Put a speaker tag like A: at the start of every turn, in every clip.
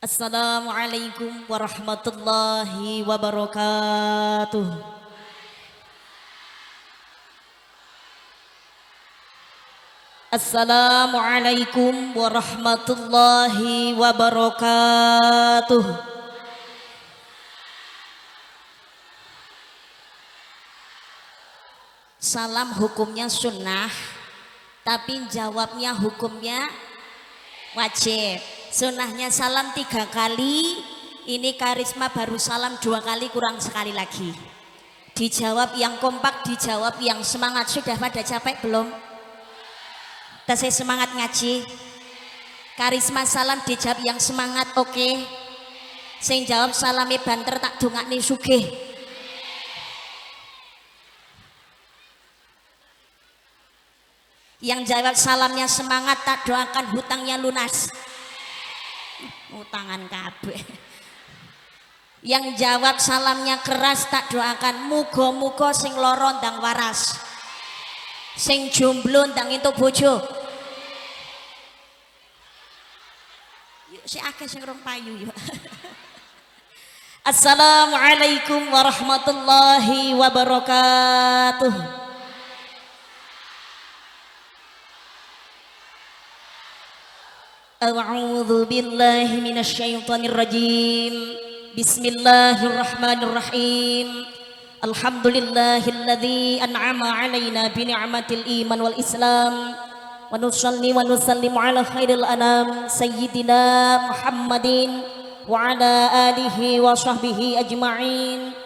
A: Assalamualaikum warahmatullahi wabarakatuh. Assalamualaikum warahmatullahi wabarakatuh. Salam hukumnya sunnah, tapi jawabnya hukumnya wajib. Sunnahnya salam 3 kali, ini karisma baru salam 2 kali, kurang sekali lagi. Dijawab yang kompak, dijawab yang semangat. Sudah pada capek belum? Saya semangat ngaji. Karisma salam dijawab yang semangat, oke. Sing jawab salame banter tak dongakne sugih. Yang jawab salamnya semangat tak doakan hutangnya lunas. Utangan kabeh. Yang jawab salamnya keras tak doakan muga-muga sing lara ndang waras, sing jomblo ndang entuk bojo. Yuk si akeh sing rong payu yuk. Assalamualaikum warahmatullahi wabarakatuh. A'udzu billahi minasyaitonir rajim. Bismillahirrahmanirrahim. Alhamdulillahilladzi an'ama 'alaina bi ni'matil iman wal islam. Wa nusalli wa nusallimu ala khairil anam sayyidina Muhammadin wa ala alihi wa sahbihi ajma'in.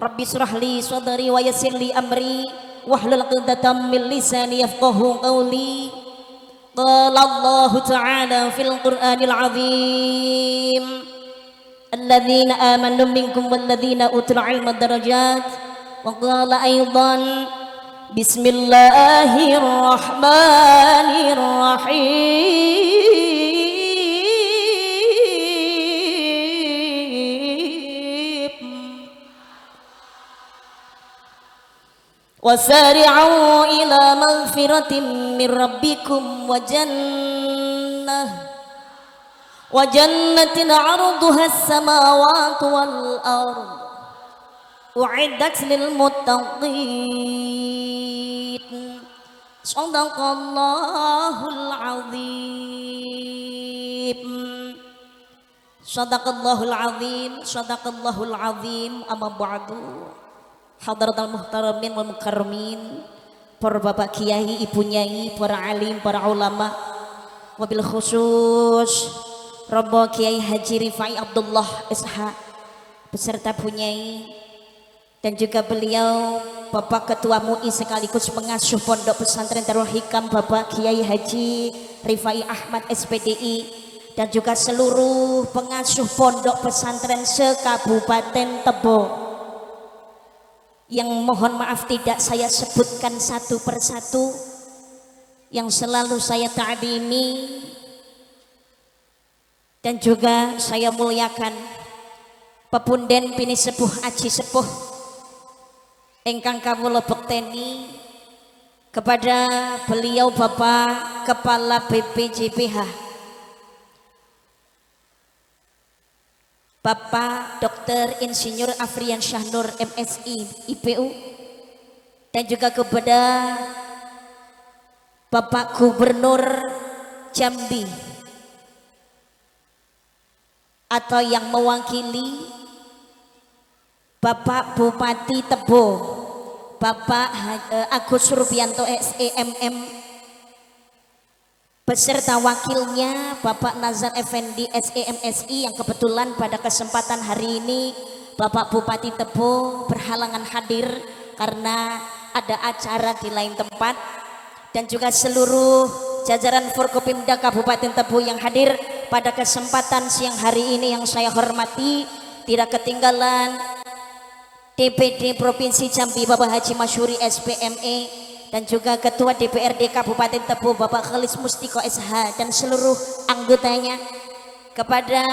A: Rabbi shrah li sadri wa yassir li amri wahlul 'uqdatam min lisani yafqahu qawli. Qala Allah Ta'ala fil Qur'anil Azim, alladzina amanu minkum walladzina utul ilma darajat. Wa qala aidan bismillahirrahmanirrahim. Wasari'u ila maghfiratin min rabbikum wa jannatin 'arduha as-samawati wal ard u'iddat lil muttaqin. Shadaqallahul azim. Shadaqallahul azim. Shadaqallahul azim. Amma ba'du. Hadratal muhtaramin wal mukarramin, para bapak kiai, ibu nyai, para alim, para ulama, wabil khusus Robo Kiai Haji Rifai Abdullah SH beserta punyai, dan juga beliau Bapak Ketua MUI sekaligus pengasuh Pondok Pesantren Darul Hikam Bapak Kiai Haji Rifai Ahmad SPDI, dan juga seluruh pengasuh Pondok Pesantren se-Kabupaten Tebo yang mohon maaf tidak saya sebutkan satu persatu, yang selalu saya ta'dimi dan juga saya muliakan pepunden pini sepuh aji sepuh engkang kawula bekteni kepada beliau Bapak Kepala BPJPH Bapak Dr. Insinyur Afrian Syahnur MSI IPU, dan juga kepada Bapak Gubernur Jambi atau yang mewakili Bapak Bupati Tebo Bapak Agus Rubianto SEMM beserta wakilnya Bapak Nazar Effendi SEMSI, yang kebetulan pada kesempatan hari ini Bapak Bupati Tebo berhalangan hadir karena ada acara di lain tempat, dan juga seluruh jajaran Forkopimda Kabupaten Tebo yang hadir pada kesempatan siang hari ini yang saya hormati. Tidak ketinggalan DPD Provinsi Jambi Bapak Haji Masyuri SPME, dan juga Ketua DPRD Kabupaten Tebo Bapak Khalis Mustiko SH dan seluruh anggotanya, kepada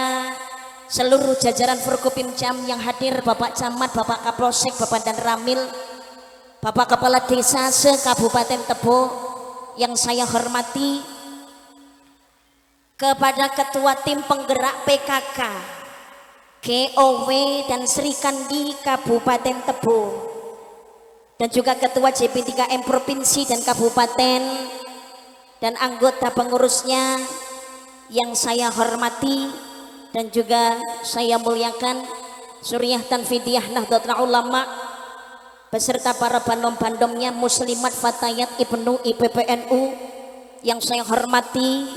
A: seluruh jajaran Forkopimjam yang hadir, Bapak Camat, Bapak Kapolsek, Bapak Dan Ramil, Bapak Kepala Desa se-Kabupaten Tebo yang saya hormati, kepada ketua tim penggerak PKK GOW dan Sri Kandi Kabupaten Tebo, dan juga ketua JP3M Provinsi dan Kabupaten, dan anggota pengurusnya yang saya hormati dan juga saya muliakan, Suriah Tanfidiyah Nahdlatul Ulama beserta para bandom-bandomnya, muslimat fatayat Ibnu IPPNU yang saya hormati,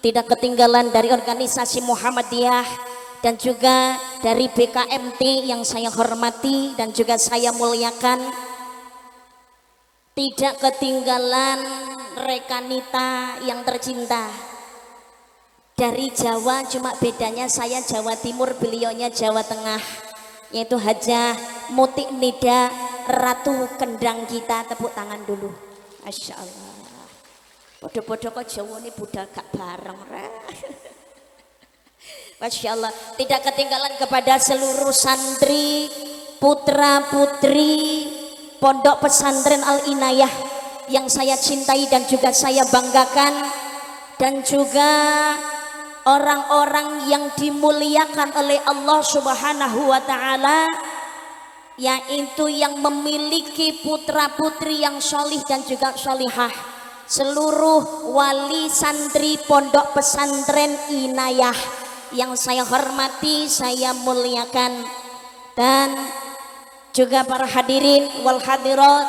A: tidak ketinggalan dari organisasi Muhammadiyah dan juga dari BKMT yang saya hormati dan juga saya muliakan, tidak ketinggalan rekanita yang tercinta dari Jawa, cuma bedanya saya Jawa Timur, beliaunya Jawa Tengah, yaitu Hajah Muti Nida Ratu Kendang kita. Tepuk tangan dulu. Masya Allah, podo-podo kok Jawa ini budal gak bareng. Masya Allah. Tidak ketinggalan kepada seluruh santri, putra putri Pondok Pesantren Al Inayah yang saya cintai dan juga saya banggakan, dan juga orang-orang yang dimuliakan oleh Allah Subhanahu wa Ta'ala, yaitu yang memiliki putra putri yang solih dan juga solihah, seluruh wali santri Pondok Pesantren Inayah yang saya hormati, saya muliakan, dan juga para hadirin wal hadirat,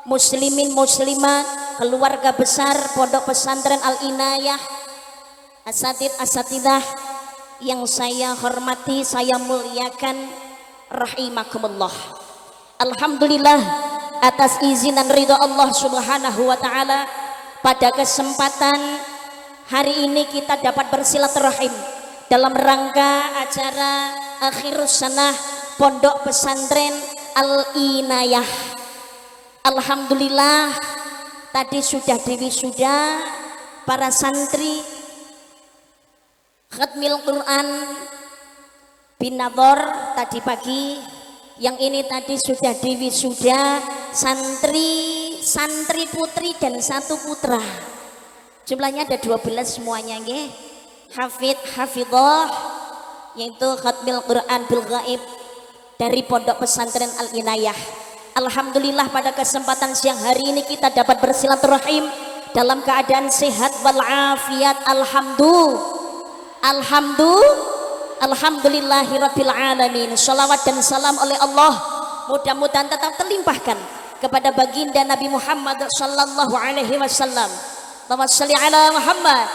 A: muslimin muslimat, keluarga besar Pondok Pesantren Al Inayah, asatidah yang saya hormati, saya muliakan, rahimakumullah. Alhamdulillah atas izin dan ridho Allah Subhanahu wa Ta'ala, pada kesempatan hari ini kita dapat bersilaturahim dalam rangka acara akhirus sanah Pondok Pesantren Al Inayah. Alhamdulillah tadi sudah diwisuda para santri khatmil Quran binador tadi pagi, yang ini tadi sudah diwisuda santri putri dan satu putra, jumlahnya ada 12 semuanya nggih. Hafidhah, yaitu khatmil Quran bil ghaib dari Pondok Pesantren Al Inayah. Alhamdulillah pada kesempatan siang hari ini kita dapat bersilaturahim dalam keadaan sehat walafiat. Alhamdulillahirabbil alamin. Shalawat dan salam oleh Allah mudah-mudahan tetap terlimpahkan kepada baginda Nabi Muhammad sallallahu alaihi wasallam. Allahumma shalli ala Muhammad,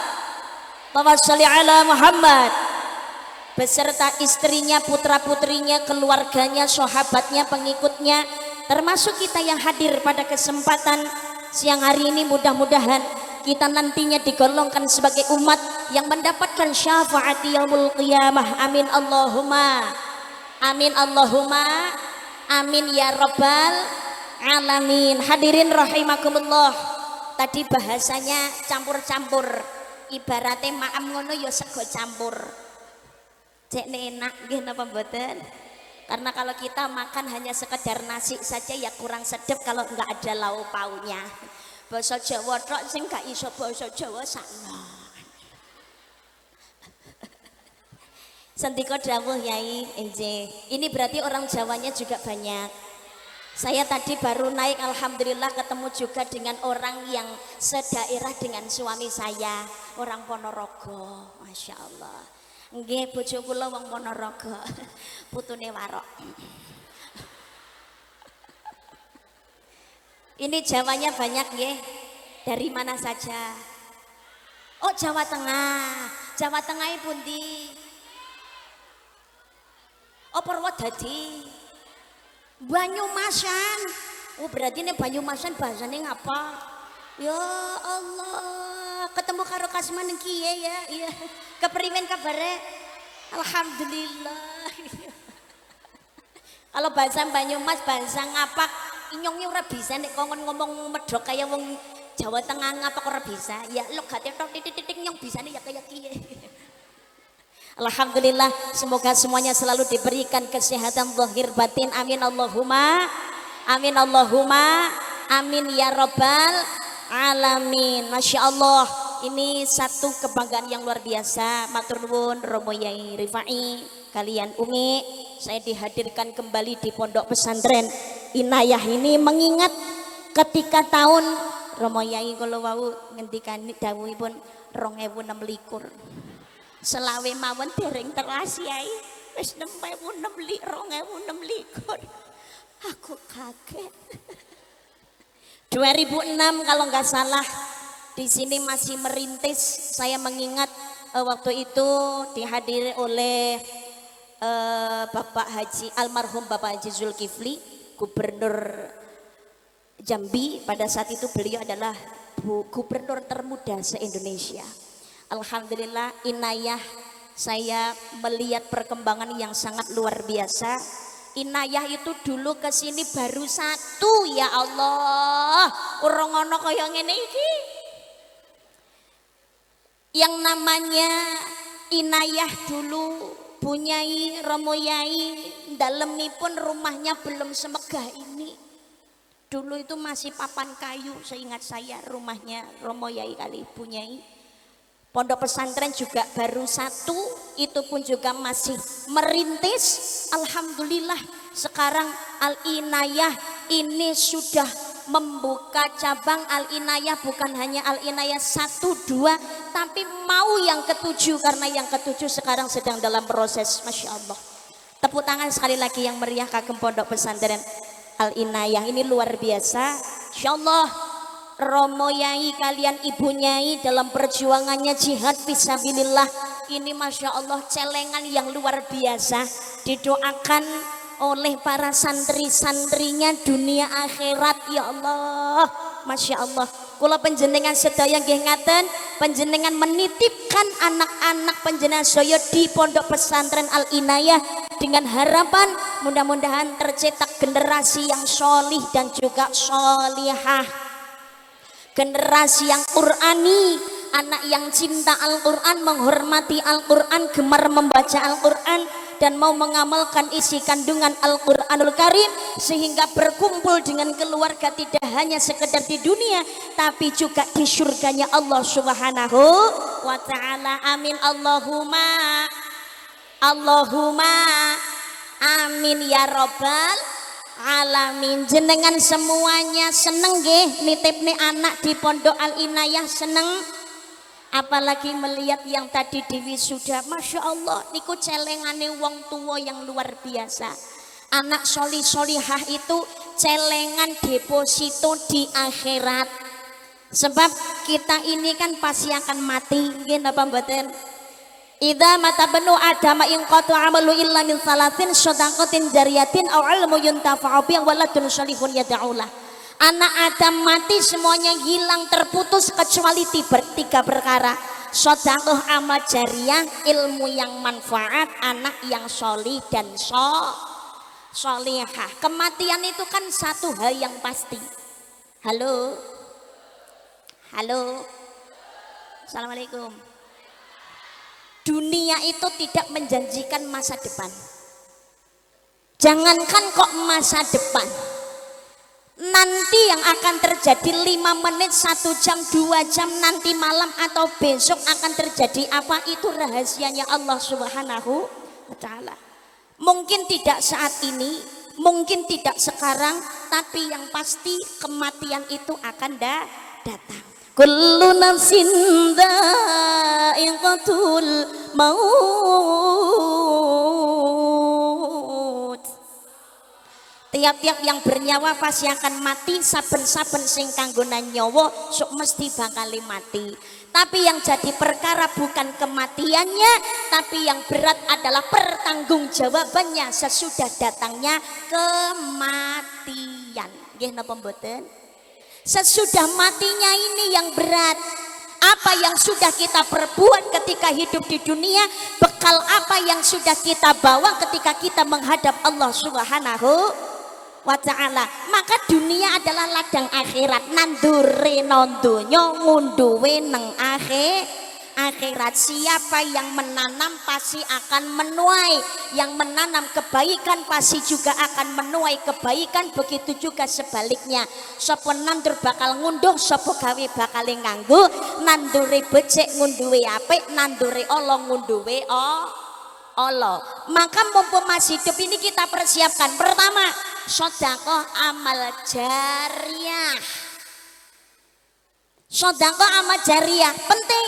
A: Allahumma shalli ala Muhammad, beserta istrinya, putra-putrinya, keluarganya, sahabatnya, pengikutnya, termasuk kita yang hadir pada kesempatan siang hari ini. Mudah-mudahan kita nantinya digolongkan sebagai umat yang mendapatkan syafaat yaumul qiyamah. Amin Allahumma, amin Allahumma, amin ya rabbal alamin. Hadirin rahimakumullah, tadi bahasanya campur-campur, ibaratnya maam ngono ya sego campur. Cek enak nggih napa mboten? Karena kalau kita makan hanya sekedar nasi saja ya kurang sedap kalau enggak ada lauk paunya. Basa Jawa tok sing gak iso basa Jawa sakno. Sendika dawuh Yai, nggih. Ini berarti orang Jawanya juga banyak. Saya tadi baru naik, alhamdulillah ketemu juga dengan orang yang sedaerah dengan suami saya, orang Ponorogo. Masya Allah. Nggih, bojo kula wong Ponorogo, putune Warok. Ini Jawanya banyak nggih. Dari mana saja? Oh, Jawa Tengah. Jawa Tengah pundi? Oh, Purwodadi. Banyumasan. Oh, berarti ini Banyumasan bahasanya ngapa? Ya Allah, ketemu karo Kasman kiye ya. Iya. Kepriwen kabare? Alhamdulillah. Kalau bahasa Banyumas, bahasa ngapak, inyongnya ora bisa nek kongon ngomong medhok kaya wong Jawa Tengah, ngapak ora bisa. Ya logate tok titik-titik nyong bisane ya kaya kiye. Alhamdulillah, semoga semuanya selalu diberikan kesehatan zahir batin. Amin Allahumma, amin Allahumma, amin ya rabbal alamin. Masya Allah, ini satu kebanggaan yang luar biasa. Matur nuwun Romo Yai Rifai kalian Umi, saya dihadirkan kembali di Pondok Pesantren Inayah ini mengingat ketika tahun Romo Yai kula wau ngendikan dawuhipun 2026 selawe mawon dereng teras Yai wis 2026 aku kaget. 2006 kalau nggak salah di sini masih merintis. Saya mengingat waktu itu dihadiri oleh Bapak Haji almarhum Bapak Haji Zulkifli, Gubernur Jambi. Pada saat itu beliau adalah gubernur termuda se-Indonesia. Alhamdulillah Inayah saya melihat perkembangan yang sangat luar biasa. Inayah itu dulu ke sini baru satu, ya Allah. Urung ono kaya ngene iki. Yang namanya Inayah dulu punyai Romo Yai dalemipun rumahnya belum semegah ini. Dulu itu masih papan kayu, seingat saya rumahnya Romo Yai kali punyai. Pondok pesantren juga baru satu, itu pun juga masih merintis. Alhamdulillah sekarang Al-Inayah ini sudah membuka cabang. Al-Inayah bukan hanya Al-Inayah 1, 2, tapi mau yang ke-7, karena yang ke-7 sekarang sedang dalam proses. Masya Allah. Tepuk tangan sekali lagi yang meriah kagem Pondok Pesantren Al-Inayah ini luar biasa. Insya Allah Romo Yai kalian Ibu Nyai dalam perjuangannya jihad fisabilillah ini Masya Allah celengan yang luar biasa, didoakan oleh para santri-santrinya dunia akhirat. Ya Allah, Masya Allah. Kula panjenengan sedaya nggih ngaten, panjenengan menitipkan anak-anak panjenengan saya di Pondok Pesantren Al-Inayah dengan harapan mudah-mudahan tercetak generasi yang solih dan juga solihah. Generasi yang Qur'ani, anak yang cinta Al-Quran, menghormati Al-Quran, gemar membaca Al-Quran dan mau mengamalkan isi kandungan Al-Quranul Karim sehingga berkumpul dengan keluarga tidak hanya sekedar di dunia tapi juga di surganya Allah Subhanahu wa ta'ala. Amin Allahumma amin ya Rabbal alamin. Jenengan semuanya seneng nggih nitipne anak di Pondok Al-Inayah, seneng? Apalagi melihat yang tadi di wisuda, Masya Allah niku celengane wong tua yang luar biasa. Anak solihah itu celengan deposito di akhirat. Sebab kita ini kan pasti akan mati, nggih napa mboten? Idza mata benu adama in qatu amalu illa min salatin shadaqatin jariyatin aw ilmu yuntafa'u bi waladun shalihun yad'ulah. Anak Adam mati semuanya hilang terputus kecuali tiga perkara. Shadaqah amal jariyah, ilmu yang manfaat, anak yang solih dan solihah. Kematian itu kan satu hal yang pasti. Halo. Assalamualaikum. Dunia itu tidak menjanjikan masa depan. Jangankan kok masa depan, nanti yang akan terjadi 5 menit, 1 jam, 2 jam, nanti malam atau besok akan terjadi apa, itu rahasianya Allah Subhanahu wa ta'ala. Mungkin tidak saat ini, mungkin tidak sekarang, tapi yang pasti kematian itu akan datang. Kullu nafsin dha'iqatul maut. Tiap-tiap yang bernyawa pasti akan mati. Saben-saben sing kanggonan nyawa sok mesti bakal mati. Tapi yang jadi perkara bukan kematiannya, tapi yang berat adalah pertanggungjawabannya sesudah datangnya kematian. Nggih napa mboten? Sesudah matinya ini yang berat. Apa yang sudah kita perbuat ketika hidup di dunia, bekal apa yang sudah kita bawa ketika kita menghadap Allah Subhanahu wa ta'ala. Maka dunia adalah ladang akhirat. Nandure nondonya ngunduwe neng akhirat. Siapa yang menanam pasti akan menuai, yang menanam kebaikan pasti juga akan menuai kebaikan. Begitu juga sebaliknya, sapa nandur bakal ngunduh, sapa gawe bakal nganggo. Nandure becik ngunduhe apik, nandure ala ngunduhe Allah. Maka mumpung masih hidup ini kita persiapkan. Pertama, sedekah amal jariah. Sedekah amal jariah penting.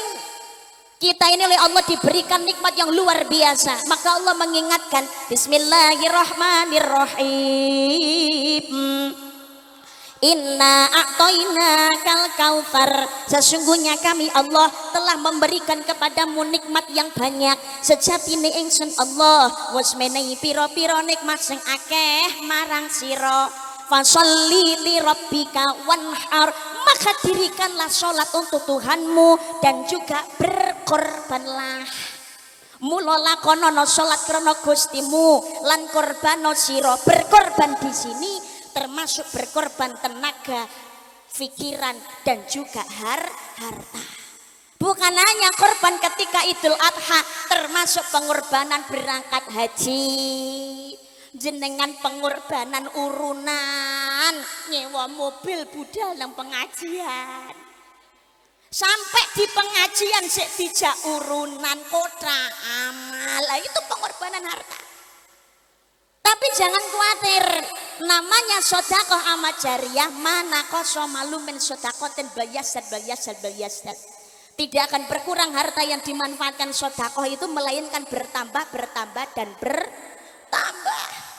A: Kita ini oleh Allah diberikan nikmat yang luar biasa. Maka Allah mengingatkan, Bismillahirrahmanirrahim. Inna a'tainakal kautsar. Sesungguhnya kami Allah telah memberikan kepadamu nikmat yang banyak. Sejatine ingsun Allah wis menehi pira-pira nikmat sing akeh marang sira. Fasholli li rabbika wanhar. Maka dirikanlah sholat untuk Tuhanmu dan juga berkorbanlah. Mula lakonono sholat krana Gustimu lan korbano sira. Berkorban di sini termasuk berkorban tenaga, pikiran dan juga harta. Bukan hanya korban ketika Idul Adha, termasuk pengorbanan berangkat haji. Jenengan pengorbanan urunan nyewa mobil budal nang pengajian, sampai di pengajian sik dijak urunan kota amal. Itu pengorbanan harta. Tapi jangan khawatir, namanya sedekah amal jariah, mana koso malumin sedekatin bayasat. Tidak akan berkurang harta yang dimanfaatkan sedekah itu, melainkan bertambah dan bertambah.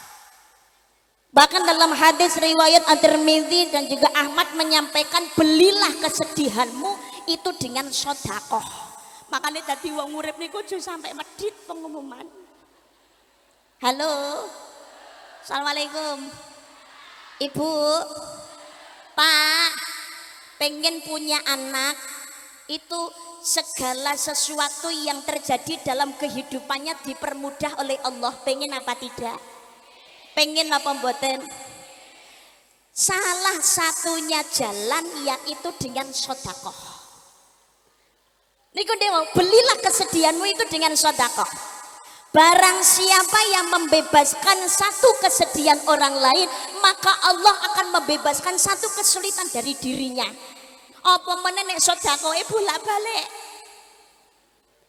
A: Bahkan dalam hadis riwayat At-Tirmidzi dan juga Ahmad menyampaikan, belilah kesedihanmu itu dengan sedekah. Makanya tadi wong urip niku aja sampai medit pengumuman. Halo. Assalamualaikum. Ibu, Pak, pengen punya anak, itu segala sesuatu yang terjadi dalam kehidupannya dipermudah oleh Allah. Pengen apa tidak? Pengen apa mboten? Salah satunya jalan yaitu dengan sedekah. Niku dewa, belilah kesedihanmu itu dengan sedekah. Barang siapa yang membebaskan satu kesedihan orang lain, maka Allah akan membebaskan satu kesulitan dari dirinya. Apa meneh sedekah bolak-balik.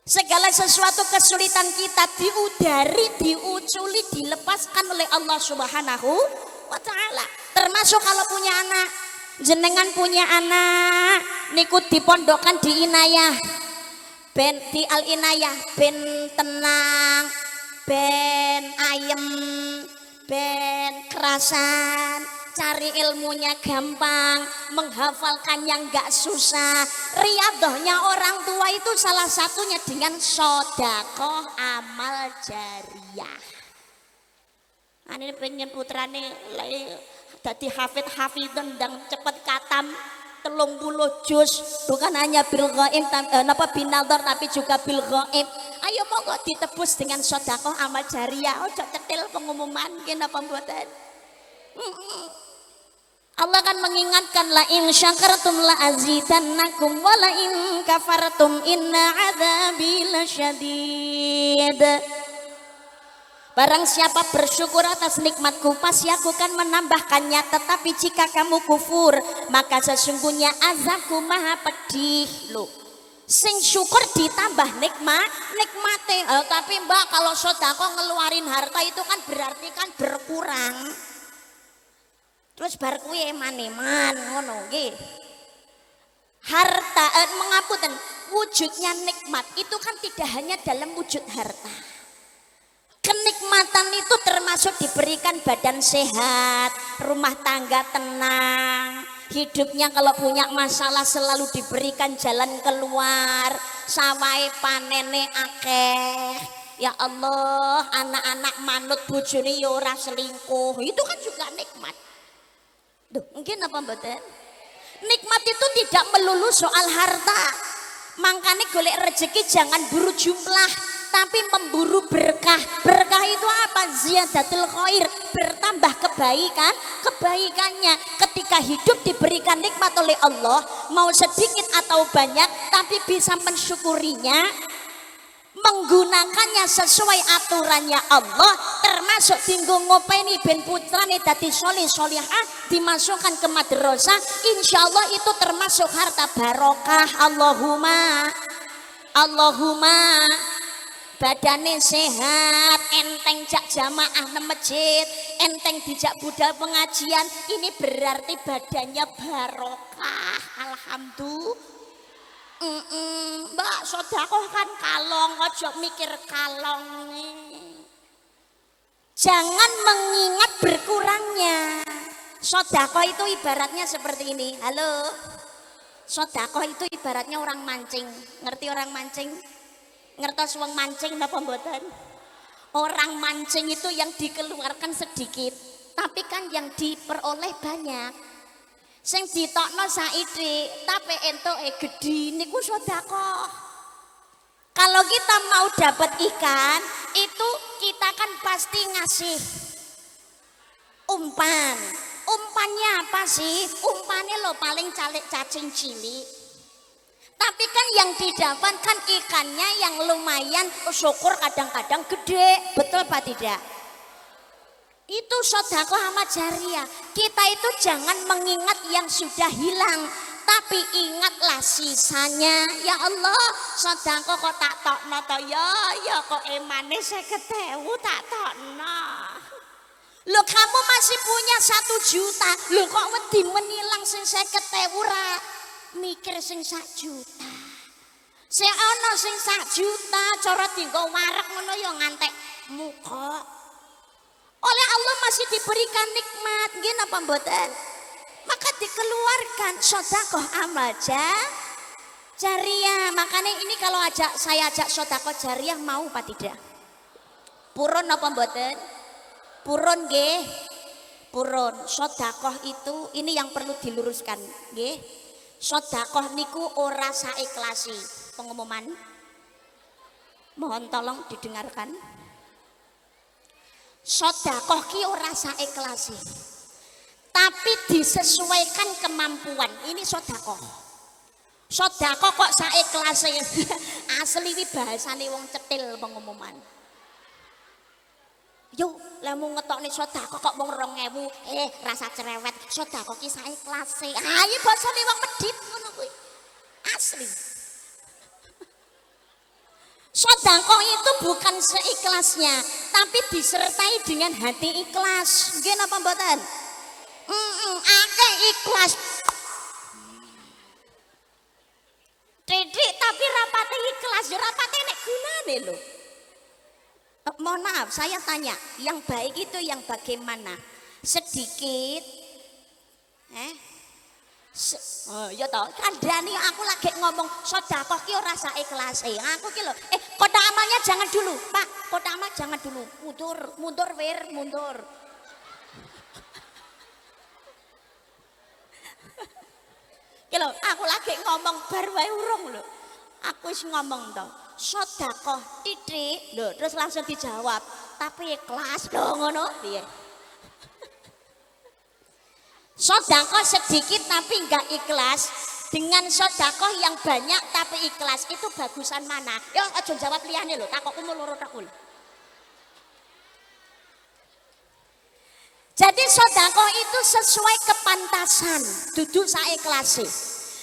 A: Segala sesuatu kesulitan kita diudari, diuculi, dilepaskan oleh Allah Subhanahu wa ta'ala. Termasuk kalau punya anak. Jenengan punya anak niku dipondokkan di inayah. Ben di al inayah, ben tenang, ben ayem, ben kerasan, cari ilmunya gampang, menghafalkan yang gak susah. Riyadhahnya orang tua itu salah satunya dengan sedekah amal jariah. Ane pengen putrane dadi hafid-hafidun dan cepet katam 30 juz, bukan hanya bil ghaib binadar tapi juga bil ghaib. Ayo monggo ditebus dengan sedekah amal jariah. Ojo cetil pengumuman nggih napa mboten. Allah kan mengingatkan, la in syakartum la azidannakum wa la in kafartum inna adzabi lasyadid. Barang siapa bersyukur atas nikmatku, pasti aku akan menambahkannya. Tetapi jika kamu kufur, maka sesungguhnya azabku maha pedih. Loh, sing syukur ditambah nikmate. Tapi mbak, kalau sedekah ngeluarin harta itu kan berarti kan berkurang. Terus bar kuwi eman-eman ngono nggih. Harta mengapunten, wujudnya nikmat itu kan tidak hanya dalam wujud harta. Kenikmatan itu termasuk diberikan badan sehat, rumah tangga tenang, hidupnya kalau punya masalah selalu diberikan jalan keluar, sawai panene akeh. Ya Allah, anak-anak manut bojone ya ora selingkuh. Itu kan juga nikmat. Duh, mungkin apa mboten? Nikmat itu tidak melulu soal harta. Makanya golek rezeki jangan buru jumlah, tapi memburu berkah. Berkah itu apa? Ziyadatul khair, bertambah kebaikannya. Ketika hidup diberikan nikmat oleh Allah, mau sedikit atau banyak, tapi bisa mensyukurinya, menggunakannya sesuai aturannya Allah, termasuk tinggu ngopeni ben putrane dadi sholih sholihah, dimasukkan ke madrasah, insyaallah itu termasuk harta barokah. Allahumma badane sehat, enteng jak jamaah nang masjid, enteng dijak budal pengajian, ini berarti badannya barokah. Alhamdulillah. Mbak, sedekah kan kalong, ojo mikir kalong. Jangan mengingat berkurangnya. Sedekah itu ibaratnya seperti ini. Halo. Sedekah itu ibaratnya orang mancing. Ngerti orang mancing? Ngertos wong mancing napa mboten? Orang mancing itu yang dikeluarkan sedikit, tapi kan yang diperoleh banyak. Sing ditokno saithik tapi entuke gedhi niku sedekah. Kalau kita mau dapat ikan itu kita kan pasti ngasih umpan. Umpannya apa sih? Umpannya lo paling cacing cilik. Tapi kan yang didapatkan ikannya yang lumayan, syukur kadang-kadang gede. Betul Pak tidak? Itu sedekah amal jariah. Kita itu jangan mengingat yang sudah hilang, tapi ingatlah sisanya. Ya Allah, sedekah kok tak tokno to ya kok emane 50.000 tak tokno. Loh kamu masih punya 1 juta, loh kok wedi menilang sing 50.000 ra mikir sing 1 juta. Sing ana sing 1 juta cara dienggo wareg ngono ya ngantek muka. Oleh Allah masih diberikan nikmat, nggih napa mboten? Maka dikeluarkan sedekah amal jariah. Makanya ini kalau saya ajak sedekah jariah mau apa tidak? Purun napa mboten? Purun nggih. Purun. Sedekah itu ini yang perlu diluruskan, nggih. Sedekah niku ora saiklasi. Pengumuman. Mohon tolong didengarkan. Sedekah ki ora saiklasi, tapi disesuaikan kemampuan. Ini sedekah. Sedekah kok saiklasi? Asli iki bahasane wong cetil pengumuman. Yo, lamun ngetokne sedekah kok mung 2.000, rasa cerewet. Sedekah ki saiklasi. Ah, iki basane wong medhit ngono kuwi. Asli. Sedekah itu bukan seikhlasnya, tapi disertai dengan hati ikhlas. Nggih napa mboten? Akeh ikhlas. Didik tapi rapate ikhlas, ya rapate nek gunane lho. Mohon maaf, saya tanya, yang baik itu yang bagaimana? Sedikit ya toh, kandhani aku lagi ngomong sedekah ki ora saikhlas. Aku ki lho, kotak amalnya jangan dulu, Pak. Kotak amal jangan dulu. Mundur wir, mundur. Ki lho, aku lagi ngomong bar wae urung lho. Aku wis ngomong to. Sedekah titik, lho, terus langsung dijawab. Tapi ikhlas lho ngono piye? Sedekah sedikit tapi enggak ikhlas dengan sedekah yang banyak tapi ikhlas, itu bagusan mana? Ya aja jawab liyane lho, takokku loro takul. Jadi sedekah itu sesuai kepantasan, duduk saikhlase.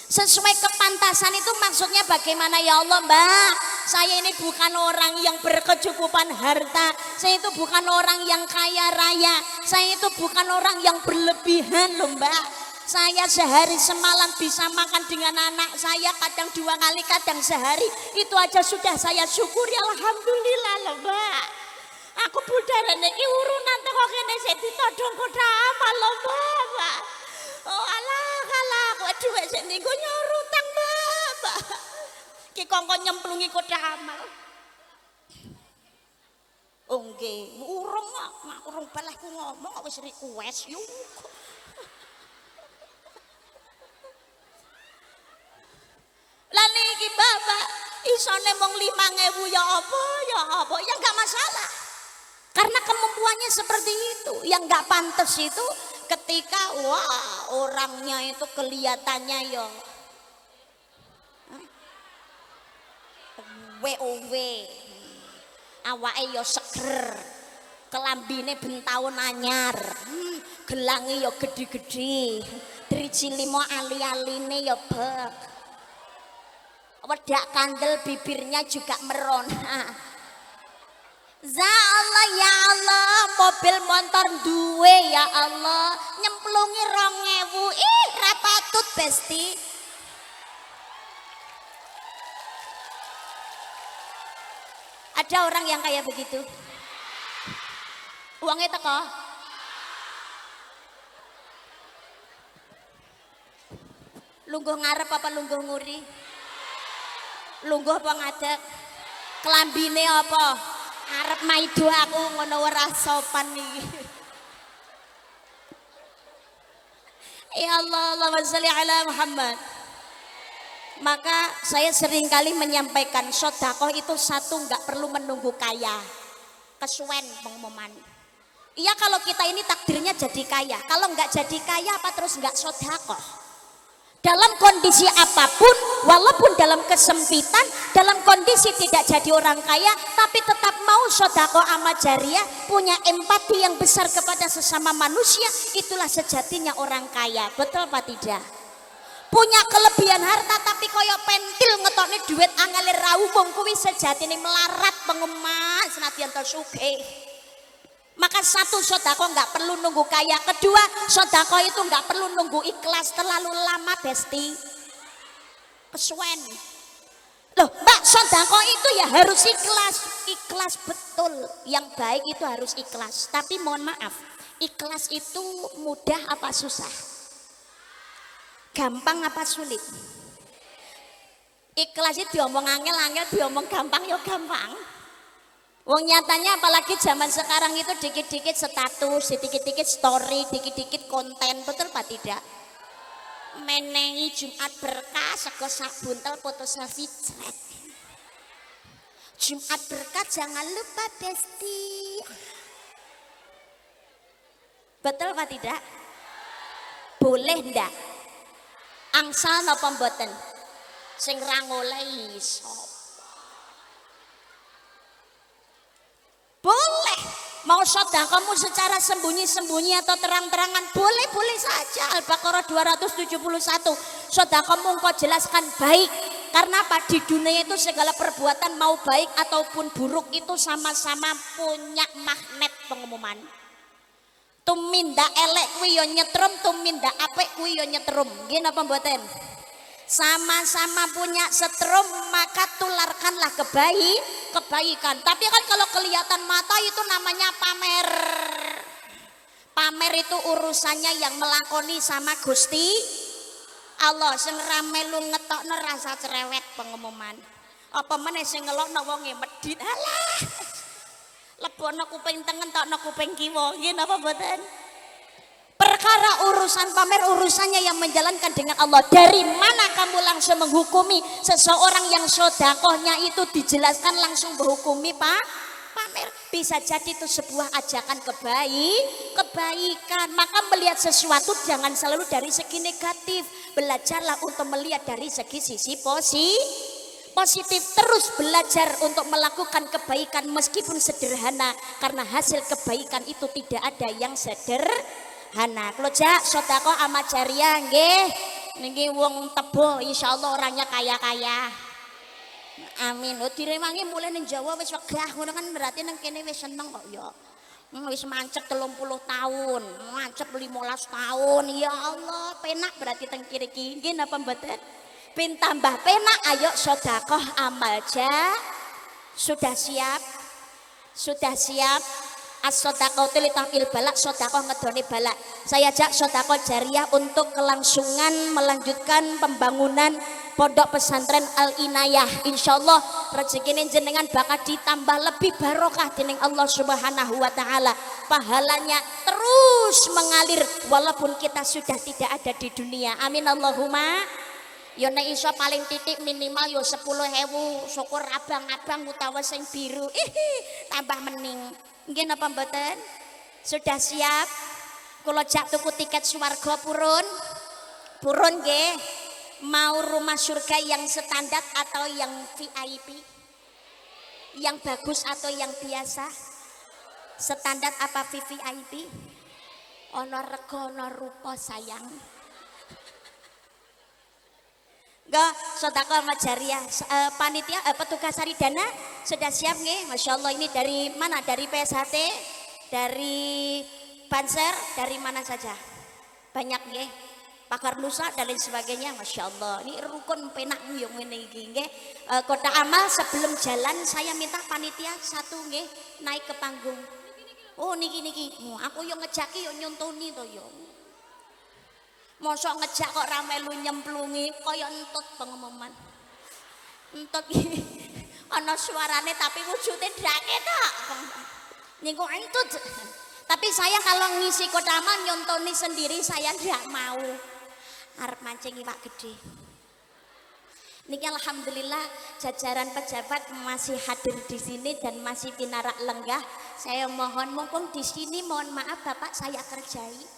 A: Sesuai kepantasan itu maksudnya bagaimana? Ya Allah Mbak, saya ini bukan orang yang berkecukupan harta, saya itu bukan orang yang kaya raya, saya itu bukan orang yang berlebihan loh Mbak. Saya sehari semalam bisa makan dengan anak saya, kadang 2 kali, kadang sehari. Itu aja sudah saya syukuri, alhamdulillah loh Mbak. Aku budara niki urunan teko kene sik ditodong kotak amal loh Mbak. Oh alah kok dhuwit sik nggo nyorutang Mbak. Ki kongkon nyemplungi kotak amal. Oh nggih, urung balah ku ngomong kok wis request yo. Lah niki Bapak isone mung 5.000 ya apa? Ya enggak masalah. Karena kemampuannya seperti itu. Yang enggak pantas itu ketika wah orangnya itu kelihatannya ya WOW. Awake yo seger. Kelambine ben taun anyar. Gelange yo gede-gede. Driji limo ali-aline yo bek. Wedak kandel bibirnya juga merona. Za Allah ya Allah, mobil motor duwe ya Allah, nyemplungi 2000. Ih, ra patut Besti. Ada orang yang kayak begitu. Uangnya teko. Lungguh ngarep apa lungguh nguri? Lungguh apa ngadeg? Kelambine apa? Arep maido aku ngono ora sopan iki. Ya Allah, Allahumma sholli ala Muhammad. Maka saya seringkali menyampaikan sedekah itu satu, enggak perlu menunggu kaya. Kesuwen pengumuman. Iya kalau kita ini takdirnya jadi kaya. Kalau enggak jadi kaya apa terus enggak sedekah? Dalam kondisi apapun, walaupun dalam kesempitan, dalam kondisi tidak jadi orang kaya, tapi tetap mau sedekah amal jariah, punya empati yang besar kepada sesama manusia, itulah sejatinya orang kaya. Betul apa tidak? Punya kelebihan harta tapi koyo pentil ngetokne duit angel ra umum kuwi sejatine melarat pengemas senadyan to sugih. Maka satu, sedekah nggak perlu nunggu kaya. Kedua, sedekah itu nggak perlu nunggu ikhlas terlalu lama Besti. Kesuwen. Loh Mbak, sedekah itu ya harus ikhlas. Ikhlas betul. Yang baik itu harus ikhlas. Tapi mohon maaf, ikhlas itu mudah apa susah? Gampang apa sulit? Ikhlas itu diomong angel, diomong gampang ya gampang. Wong nyatanya apalagi zaman sekarang itu dikit-dikit status, dikit-dikit story, dikit-dikit konten, betul pak tidak? Menehi Jumat berkah, sego sak buntel foto selfie jret. Jumat berkah jangan lupa Besti. Betul pak tidak? Boleh ndak? Angsal napa mboten? Sing ra ngolehi sapa? Boleh. Mau sedekahmu secara sembunyi-sembunyi atau terang-terangan boleh saja. Al-Baqarah 271. Sedekahmu engkau jelaskan baik. Karena apa? Di dunia itu segala perbuatan mau baik ataupun buruk itu sama-sama punya magnet pengumuman. Tuminda elek kuwi yo nyetrum, tuminda apik kuwi yo nyetrum. Nggih napa mboten? Sama-sama punya setrum, maka tularkanlah kebaikan. Tapi kan kalau kelihatan mata itu namanya pamer. Pamer itu urusannya yang melakoni sama Gusti Allah. Sing rame lu ngetokno rasa cerewet pengumuman. Apa meneh sing ngelokno wonge medhit. Alah. Lebono kuping tengen tokno kuping kiwa. Nggih napa mboten? Perkara urusan pamer urusannya yang menjalankan dengan Allah. Dari mana kamu langsung menghukumi seseorang yang sedekahnya itu dijelaskan langsung menghukumi pamer? Bisa jadi itu sebuah ajakan kebaikan. Maka melihat sesuatu jangan selalu dari segi negatif. Belajarlah untuk melihat dari sisi positif. Terus belajar untuk melakukan kebaikan meskipun sederhana. Karena hasil kebaikan itu tidak ada yang sederhana. Kalau jak sedekah amal jariah nggih niki wong Tebo insyaallah orangnya kaya-kaya. Amin. Oh direwangi mulai ning Jawa wis wegah ngono kan berarti nang kene wis seneng kok ya. Wis mancep 30 tahun, mancep 15 tahun. Ya Allah, penak berarti teng kiri iki. Nggih napa mboten? Pin tambah penak ayo sedekah amal Sudah siap? Sudah siap? As-shadaqatu li tahil balak, sedekah ngedone balak. Saya ajak sedekah jariah untuk kelangsungan melanjutkan pembangunan Pondok Pesantren Al-Inayah. Insyaallah rezekine jenengan bakal ditambah lebih barokah dening Allah Subhanahu wa taala. Pahalanya terus mengalir walaupun kita sudah tidak ada di dunia. Amin Allahumma. Yo nek iso paling titik minimal yo 10.000, syukur abang-abang utawa sing biru. Tambah mening. Nggih napa mboten? Sudah siap? Kula jak tuku tiket swarga purun? Purun nggih. Mau rumah surga yang standar atau yang VIP?
B: Yang bagus atau yang biasa? Standar apa VVIP? Ono rego ono rupa sayang. Enggak, sedekah majariah. Panitia petugas Saridana sudah siap nggih? Masya Allah, ini dari mana? Dari PSHT, dari Banser, dari mana saja? Banyak nggih. Pakar Nusa dan lain sebagainya, Masya Allah. Ini rukun penak yang ini nggih. Kota amal sebelum jalan saya minta panitia satu nggih naik ke panggung. Oh niki. Aku yang ngejaki yang nyontoni to yo. Mosok ngejak kok ra melu nyemplungi kaya entut pengumuman. Entut iki ana suarane tapi wujude drake tok. Niku entut. Tapi saya kalau ngisi kota amal nyontoni sendiri saya ndak mau. Arep mancing iwak gede. Niki alhamdulillah jajaran pejabat masih hadir di sini dan masih pinarak lenggah. Saya mohon mumpung di sini mohon maaf Bapak saya kerjai.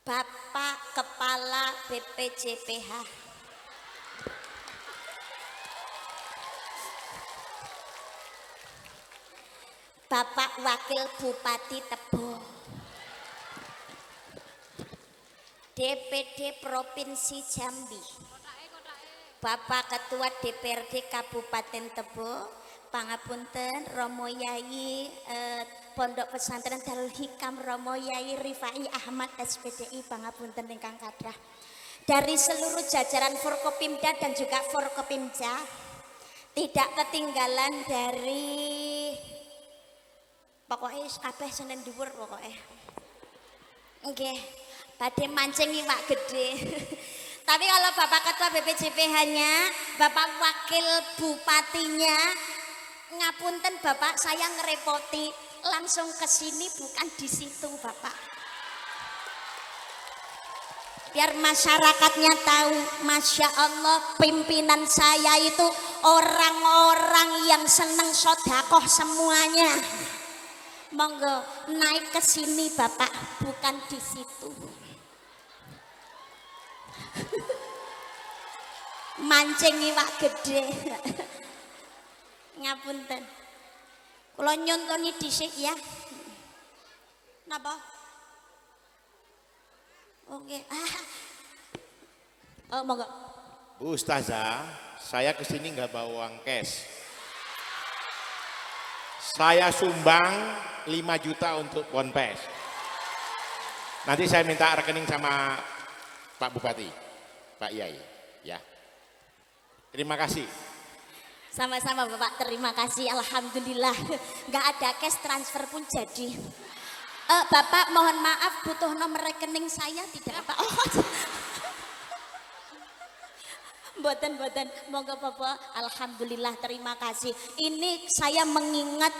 B: Bapak Kepala BPJPH. Bapak Wakil Bupati Tebo. DPD Provinsi Jambi. Bapak Ketua DPRD Kabupaten Tebo, pangapunten Romo Yai Pondok Pesantren Darul Hikam Romo Yai Rifai Ahmad SPDI, pangapunten ingkang kathah. Dari seluruh jajaran Forkopimda dan juga Forkopimja, tidak ketinggalan dari pokoknya kabeh senen dhuwur pokoknya. Nggih, badhe mancing iwak gede. Tapi kalau Bapak Ketua BPJPH-nya, Bapak Wakil Bupatinya, ngapunten Bapak saya ngerepoti, langsung ke sini bukan di situ Bapak. Biar masyarakatnya tahu, Masya Allah pimpinan saya itu orang-orang yang seneng sodakoh semuanya. Monggo naik ke sini Bapak, bukan di situ. Mancing iwak gede. Ngapunten. Kula nyontoni dhisik ya. Napa? Oke. Oh, monggo.
C: Bu Ustazah, saya kesini nggak bawa uang cash. Saya sumbang 5 juta untuk Ponpes. Nanti saya minta rekening sama Pak Bupati, Pak Yai, ya. Terima kasih.
B: Sama-sama Bapak, terima kasih. Alhamdulillah, nggak ada cash transfer pun jadi. Bapak mohon maaf, butuh nomor rekening saya tidak apa? Oh. Boten, monggo Bapak. Alhamdulillah, terima kasih. Ini saya mengingat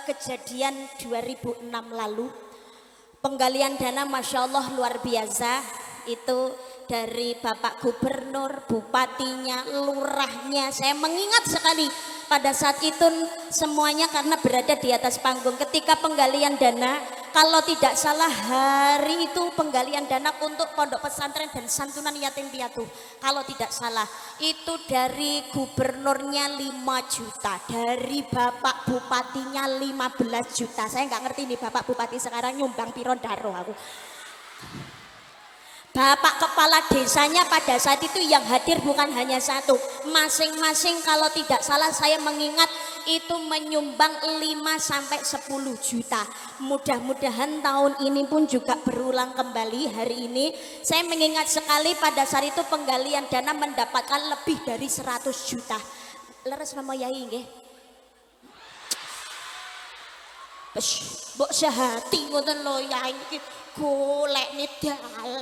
B: kejadian 2006 lalu. Penggalian dana Masya Allah luar biasa. Itu dari Bapak Gubernur, Bupatinya, Lurahnya. Saya mengingat sekali pada saat itu semuanya karena berada di atas panggung. Ketika penggalian dana, kalau tidak salah hari itu penggalian dana untuk pondok pesantren dan santunan yatim piatu. Kalau tidak salah itu dari gubernurnya 5 juta, dari Bapak Bupatinya 15 juta. Saya nggak ngerti nih Bapak Bupati sekarang nyumbang piro daro aku. Bapak Kepala Desanya pada saat itu yang hadir bukan hanya satu, masing-masing kalau tidak salah saya mengingat itu menyumbang 5 sampai 10 juta. Mudah-mudahan tahun ini pun juga berulang kembali hari ini. Saya mengingat sekali pada saat itu penggalian dana mendapatkan lebih dari 100 juta. Leres Mama Yai nggih. Mbok sehati ngoten lho Yai iki golek nidal.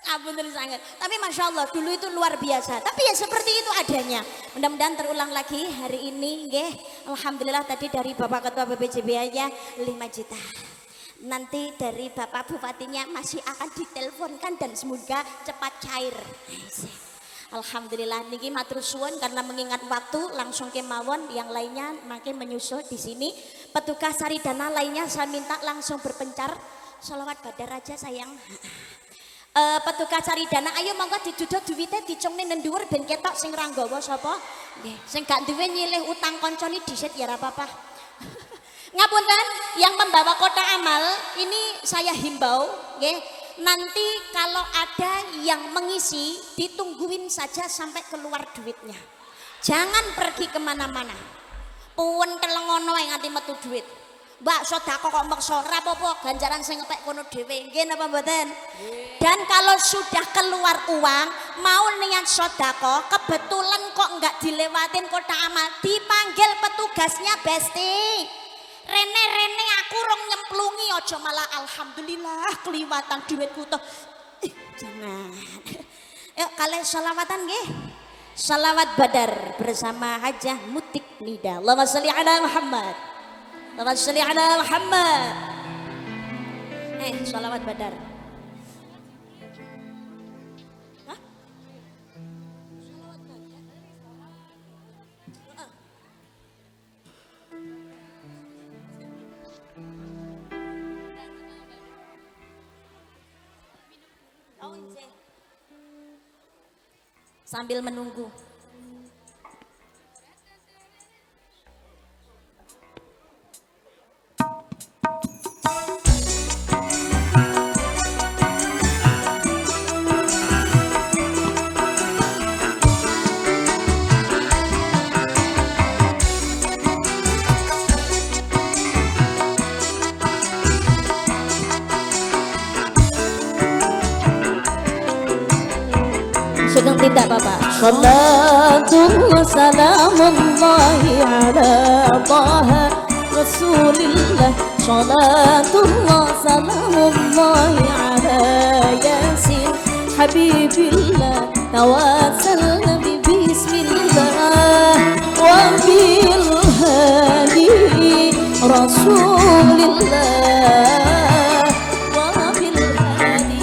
B: Ampun sangat. Tapi Masya Allah dulu itu luar biasa. Tapi ya seperti itu adanya. Mudah-mudahan terulang lagi hari ini. Nggih. Alhamdulillah tadi dari Bapak Ketua BPJB aja 5 juta. Nanti dari Bapak Bupatinya masih akan diteleponkan dan semoga cepat cair. Alhamdulillah niki matur suwun karena mengingat waktu langsung kemawon, yang lainnya makin menyusul di sini. Petugas Saridana lainnya saya minta langsung berpencar. Sholawat Badar aja sayang. petugas cari dana, ayo monggo diduduk duwite dicungne nang dhuwur ben ketok sing ra nggawa sapa. Nggih, sing gak duwe nyilih utang koncone dhisit ya ora apa-apa. Ngapunten, yang membawa kotak amal ini saya himbau, nggih. Nanti kalau ada yang mengisi, ditungguin saja sampai keluar duitnya. Jangan pergi kemana-mana. Puwen telengono yang nganti metu duit. Mbak sodako kok maksa ora apa-apa, ganjaran sing ngepek kono dhewe. Nggih napa mboten? Dan kalau sudah keluar uang, mau niat sodako, kebetulan kok enggak dilewatin kotak amal, dipanggil petugasnya, Besti. Rene aku rong nyemplungi, aja malah alhamdulillah keliwatan duitku toh. Jangan. Yuk kalian sholawatan nggih. Shalawat Badar bersama Hajah Mutik Nida. Allahumma sholli ala Muhammad. Allahumma sholli ala Muhammad. Shalawat Badar. Hah? Sambil menunggu. Sugeng tidak Bapak. Salatullah salamullahi ala Taha Rasulillah. Salatullah salamullahi ala Yasin Habibillah. Tawassalna bismillah wa bil hadi Rasulillah wa bil hadi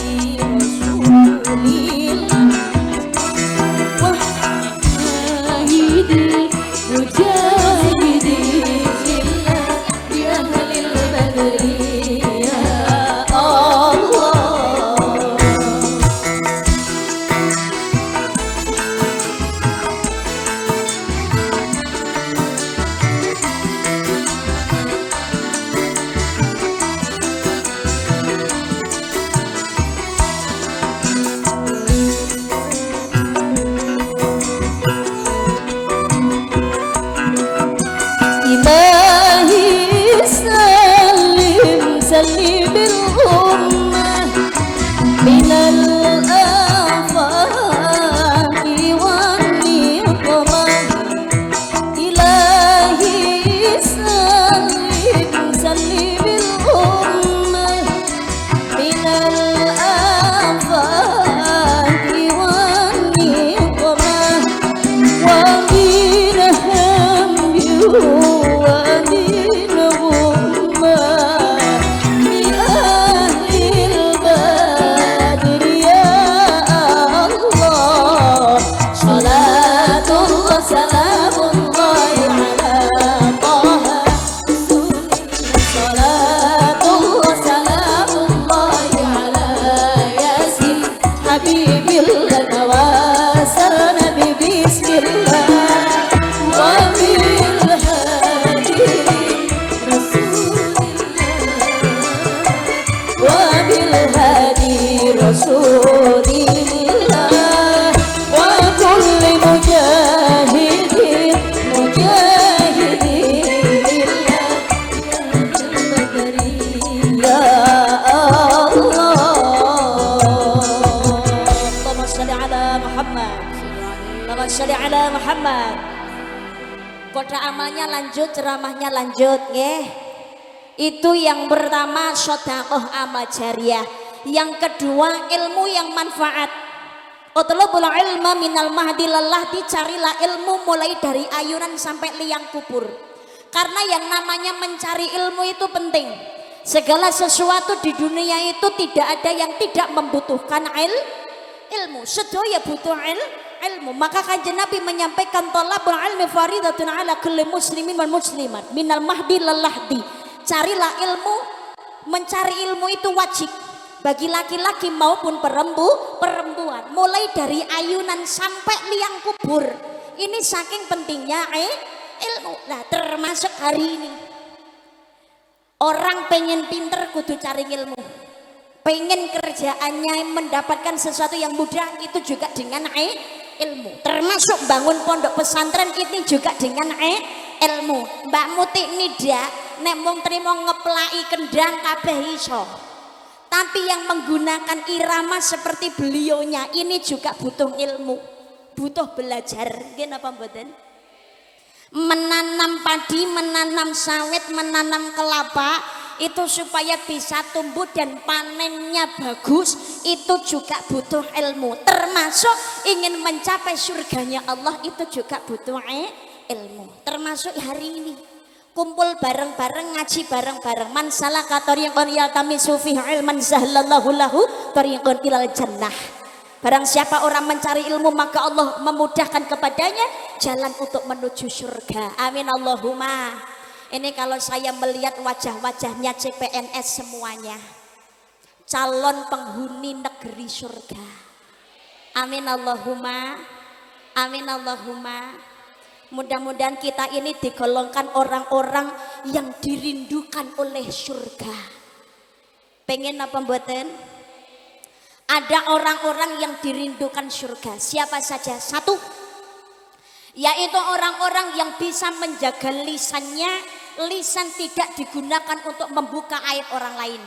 B: Rasulillah. Kotak amalnya lanjut, ceramahnya lanjut, nggih. Itu yang pertama sedekah amal jariah. Yang kedua ilmu yang manfaat. Utlubul ilma minal mahdi lallah, dicarilah ilmu mulai dari ayunan sampai liang kubur. Karena yang namanya mencari ilmu itu penting. Segala sesuatu di dunia itu tidak ada yang tidak membutuhkan ilmu. Sedaya butuh ilmu. Maka kanjeng Nabi menyampaikan thalabul ilmi faridatun ala kulli muslimin wal muslimat minal mahdi lal lahdi. Carilah ilmu, mencari ilmu itu wajib bagi laki-laki maupun perempuan, mulai dari ayunan sampai liang kubur. Ini saking pentingnya ilmu. Nah, termasuk hari ini orang pengen pinter kudu cari ilmu, pengen kerjaannya mendapatkan sesuatu yang mudah itu juga dengan ilmu. Termasuk bangun pondok pesantren ini juga dengan ilmu. Mbak Muti Nida nek mung trimo ngeplaki kendang kabeh iso, tapi yang menggunakan irama seperti belionya ini juga butuh ilmu, butuh belajar. Nggih napa mboten? Menanam padi, menanam sawit, menanam kelapa itu supaya bisa tumbuh dan panennya bagus itu juga butuh ilmu. Termasuk ingin mencapai surganya Allah itu juga butuh ilmu. Termasuk hari ini kumpul bareng-bareng, ngaji bareng-bareng. Man salaka tariqan yaltamisu fihi ilman sahhalallahu lahu tariqan ilal jannah. Barang siapa orang mencari ilmu maka Allah memudahkan kepadanya jalan untuk menuju surga. Amin Allahumma. Ini kalau saya melihat wajah-wajahnya CPNS semuanya calon penghuni negeri surga. Amin Allahumma. Amin Allahumma. Mudah-mudahan kita ini digolongkan orang-orang yang dirindukan oleh surga. Pengen apa mboten? Ada orang-orang yang dirindukan surga. Siapa saja? Satu, yaitu orang-orang yang bisa menjaga lisannya. Lisan tidak digunakan untuk membuka aib orang lain.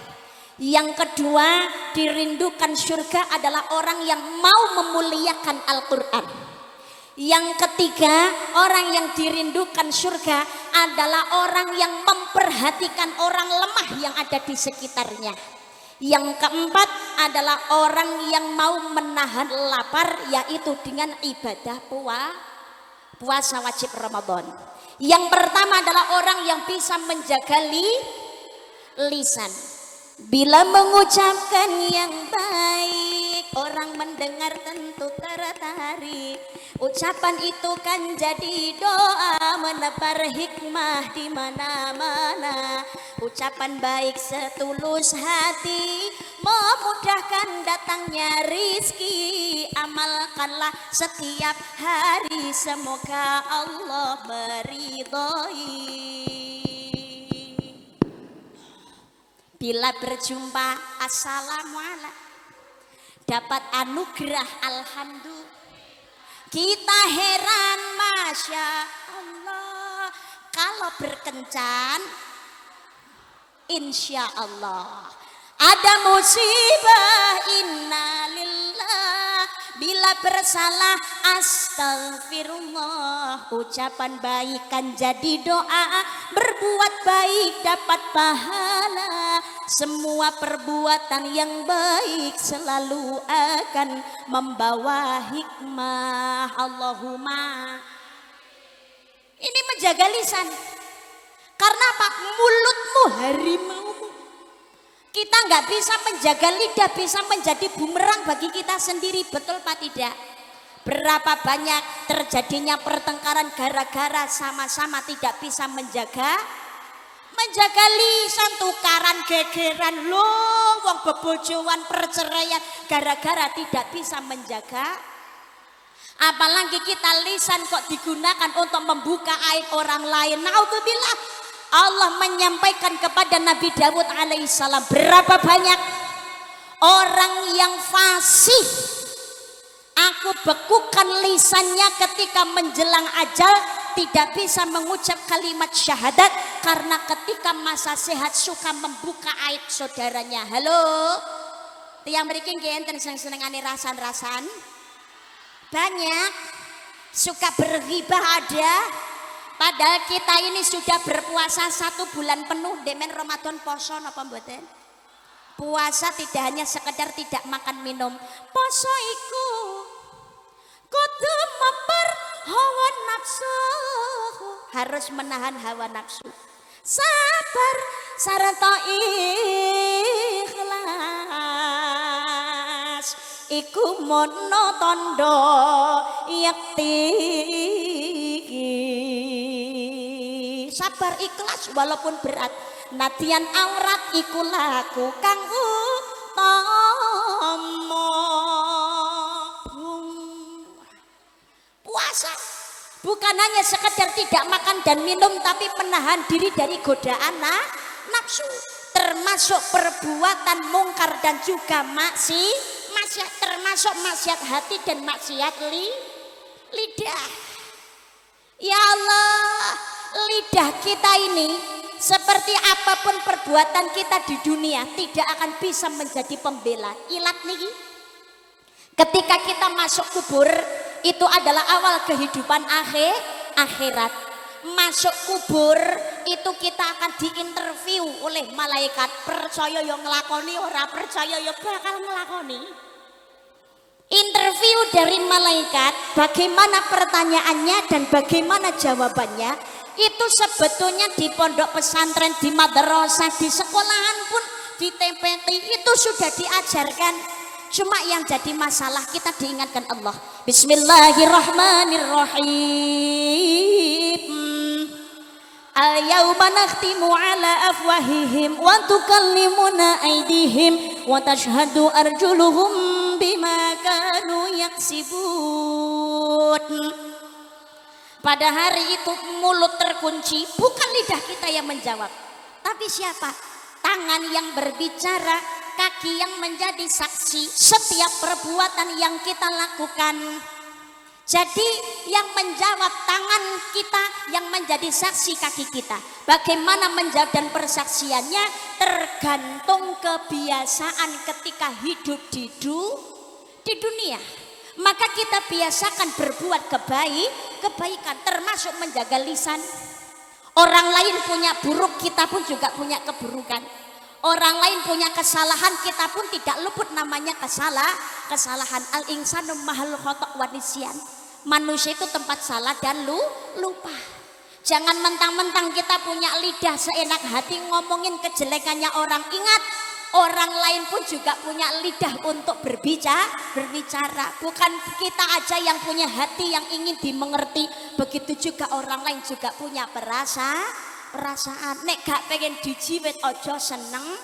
B: Yang kedua, dirindukan surga adalah orang yang mau memuliakan Al-Quran. Yang ketiga, orang yang dirindukan surga adalah orang yang memperhatikan orang lemah yang ada di sekitarnya. Yang keempat adalah orang yang mau menahan lapar, yaitu dengan ibadah puasa wajib Ramadan. Yang pertama adalah orang yang bisa menjaga lisan. Bila mengucapkan yang baik, orang mendengar tentu tertarik. Ucapan itu kan jadi doa, menebar hikmah di mana-mana. Ucapan baik setulus hati, memudahkan datangnya rizki. Amalkanlah setiap hari, semoga Allah meridhoi. Bila berjumpa assalamualaikum, dapat anugerah alhamdulillah. Kita heran masya Allah, kalau berkencan insya Allah. Ada musibah innalillah. Bila bersalah astagfirullah. Ucapan baik kan jadi doa, berbuat baik dapat pahala. Semua perbuatan yang baik selalu akan membawa hikmah. Allahumma. Ini menjaga lisan. Karena apa? Mulutmu harimau. Kita nggak bisa menjaga lidah, bisa menjadi bumerang bagi kita sendiri. Betul Pak tidak? Berapa banyak terjadinya pertengkaran gara-gara sama-sama tidak bisa menjaga lisan, tukaran gegeran loh, wong bebojoan, perceraian gara-gara tidak bisa menjaga. Apalagi kita lisan kok digunakan untuk membuka aib orang lain. Naudzubillah. Allah menyampaikan kepada Nabi Dawud alaihissalam, berapa banyak orang yang fasih, aku bekukan lisannya ketika menjelang ajal, tidak bisa mengucap kalimat syahadat karena ketika masa sehat suka membuka aib saudaranya. Halo, tiang mriki nggih enten sing senengane rasan-rasan, banyak suka berghibah ada. Padahal kita ini sudah berpuasa 1 bulan penuh, demen Ramadan poso napa mboten? Puasa tidak hanya sekedar tidak makan minum. Poso iku kudu memper hawa nafsu, harus menahan hawa nafsu. Sabar sarta ikhlas iku mono tondo yakti. Sabar ikhlas walaupun berat, nadyan aurat iku laku kang utama. puasa. Bukan hanya sekedar tidak makan dan minum, tapi menahan diri dari godaan nafsu, termasuk perbuatan mungkar dan juga maksiat, termasuk maksiat hati dan maksiat lidah. Ya Allah, lidah kita ini seperti apapun perbuatan kita di dunia tidak akan bisa menjadi pembela. Ilat nih, ketika kita masuk kubur itu adalah awal kehidupan akhirat. Masuk kubur itu kita akan diinterview oleh malaikat. Percaya yang ngelakoni, ora percaya ya bakal ngelakoni. Interview dari malaikat, bagaimana pertanyaannya dan bagaimana jawabannya, itu sebetulnya di pondok pesantren, di madrasah, di sekolahan pun, di TPT itu sudah diajarkan. Cuma yang jadi masalah kita diingatkan Allah. Bismillahirrahmanirrahim. Al-yawma nakhtimu ala afwahihim wa tukallimuna aydihim wa tashhadu arjuluhum bima kanu yaksibun. Pada hari itu mulut terkunci, bukan lidah kita yang menjawab, tapi siapa? Tangan yang berbicara, kaki yang menjadi saksi setiap perbuatan yang kita lakukan. Jadi yang menjawab tangan kita, yang menjadi saksi kaki kita. Bagaimana menjawab dan persaksiannya tergantung kebiasaan ketika hidup di dunia. Maka kita biasakan berbuat kebaikan, termasuk menjaga lisan. Orang lain punya buruk, kita pun juga punya keburukan. Orang lain punya kesalahan, kita pun tidak luput namanya kesalahan. Al-insanu mahal khotok wa nisyan. Manusia itu tempat salah dan lupa. Jangan mentang-mentang kita punya lidah seenak hati ngomongin kejelekannya orang. Ingat, orang lain pun juga punya lidah untuk berbicara. Bukan kita aja yang punya hati yang ingin dimengerti. Begitu juga orang lain juga punya perasaan. Nek gak pengen dijiwet ojo seneng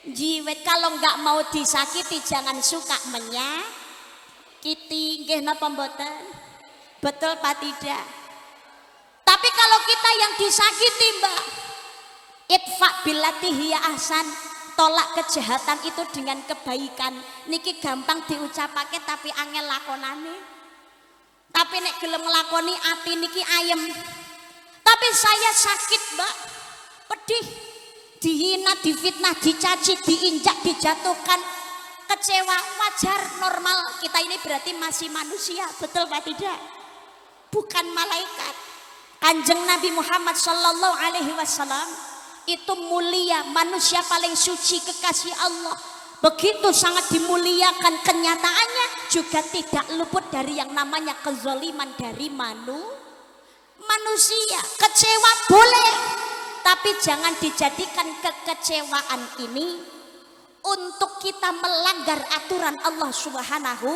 B: jiwet. Kalau gak mau disakiti jangan suka menyakiti. Nggih napa mboten? Betul Pak tidak? Tapi kalau kita yang disakiti Mbak, itfa billati hiya ahsan, tolak kejahatan itu dengan kebaikan. Niki gampang diucapake tapi angel lakonane. Tapi nek gelem nglakoni ati niki ayem. Tapi saya sakit Mbak, pedih, dihina, difitnah, dicaci, diinjak, dijatuhkan, kecewa, wajar, normal. Kita ini berarti masih manusia, betul Pak tidak? Bukan malaikat. Kanjeng Nabi Muhammad Sallallahu Alaihi Wasallam itu mulia, manusia paling suci, kekasih Allah. Begitu sangat dimuliakan, kenyataannya juga tidak luput dari yang namanya kezaliman dari manusia. Kecewa boleh, tapi jangan dijadikan kekecewaan ini untuk kita melanggar aturan Allah Subhanahu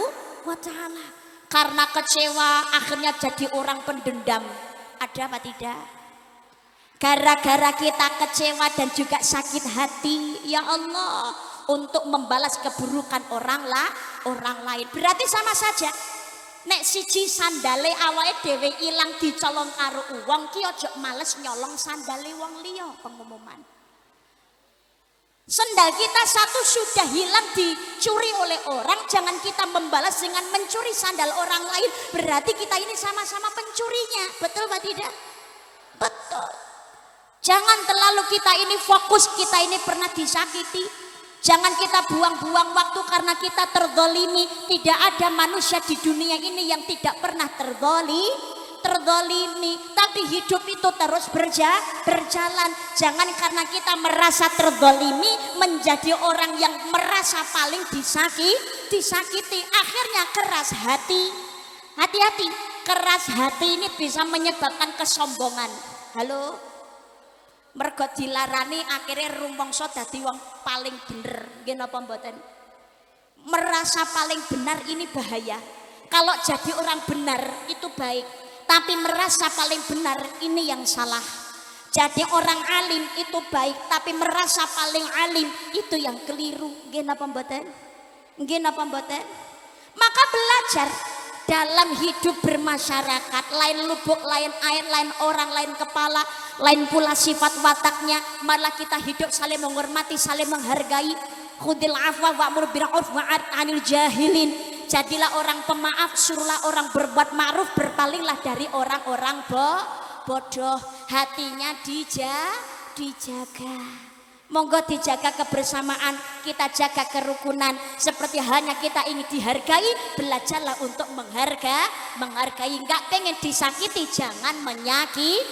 B: wa Ta'ala. Karena kecewa akhirnya jadi orang pendendam. Ada apa tidak? Gara-gara kita kecewa dan juga sakit hati, ya Allah, untuk membalas keburukan orang lain. Berarti sama saja. Nek siji sandale awake dhewe ilang dicolong karo wong ki aja males nyolong sandale wong liya. Pengumuman. Sandal kita satu sudah hilang dicuri oleh orang, jangan kita membalas dengan mencuri sandal orang lain. Berarti kita ini sama-sama pencurinya. Betul Pak tidak? Betul. Jangan terlalu kita ini fokus, kita ini pernah disakiti. Jangan kita buang-buang waktu karena kita terzalimi. Tidak ada manusia di dunia ini yang tidak pernah terzalimi. Tapi hidup itu terus berjalan. Jangan karena kita merasa terzalimi menjadi orang yang merasa paling disakiti. Akhirnya keras hati. Hati-hati, keras hati ini bisa menyebabkan kesombongan. Halo? Mergo dilarani akhirnya rumangsa dadi wong paling bener. Nggih napa mboten? Merasa paling benar ini bahaya. Kalau jadi orang benar itu baik, tapi merasa paling benar ini yang salah. Jadi orang alim itu baik, tapi merasa paling alim itu yang keliru. Nggih napa mboten? Nggih napa mboten? Maka belajar dalam hidup bermasyarakat, lain lubuk, lain air, lain orang, lain kepala, lain pula sifat wataknya. Malah kita hidup saling menghormati, saling menghargai. Khudil afwa wa'mur bil 'urf wa'rid 'anil jahilin. Jadilah orang pemaaf, suruhlah orang berbuat ma'ruf, berpalinglah dari orang-orang bodoh. Hatinya dijaga. Monggo dijaga kebersamaan, kita jaga kerukunan. Seperti hanya kita ingin dihargai, belajarlah untuk menghargai. Enggak pengen disakiti, jangan menyakiti.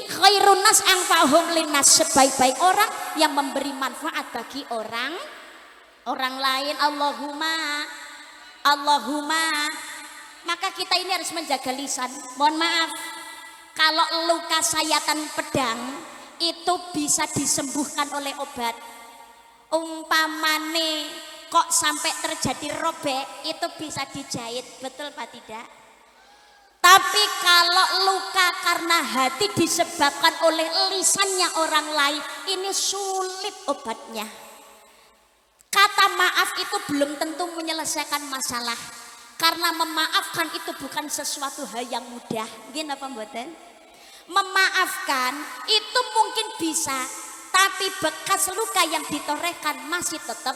B: Khairun nas anfa'uhum linnas, sebaik-baik orang yang memberi manfaat bagi orang lain. Allahumma. Maka kita ini harus menjaga lisan. Mohon maaf, kalau luka sayatan pedang itu bisa disembuhkan oleh obat. Umpamane kok sampai terjadi robek, itu bisa dijahit, betul Pak tidak? Tapi kalau luka karena hati disebabkan oleh lisannya orang lain, ini sulit obatnya. Kata maaf itu belum tentu menyelesaikan masalah, karena memaafkan itu bukan sesuatu hal yang mudah. Gini apa mboten? Memaafkan itu mungkin bisa, tapi bekas luka yang ditorehkan masih tetap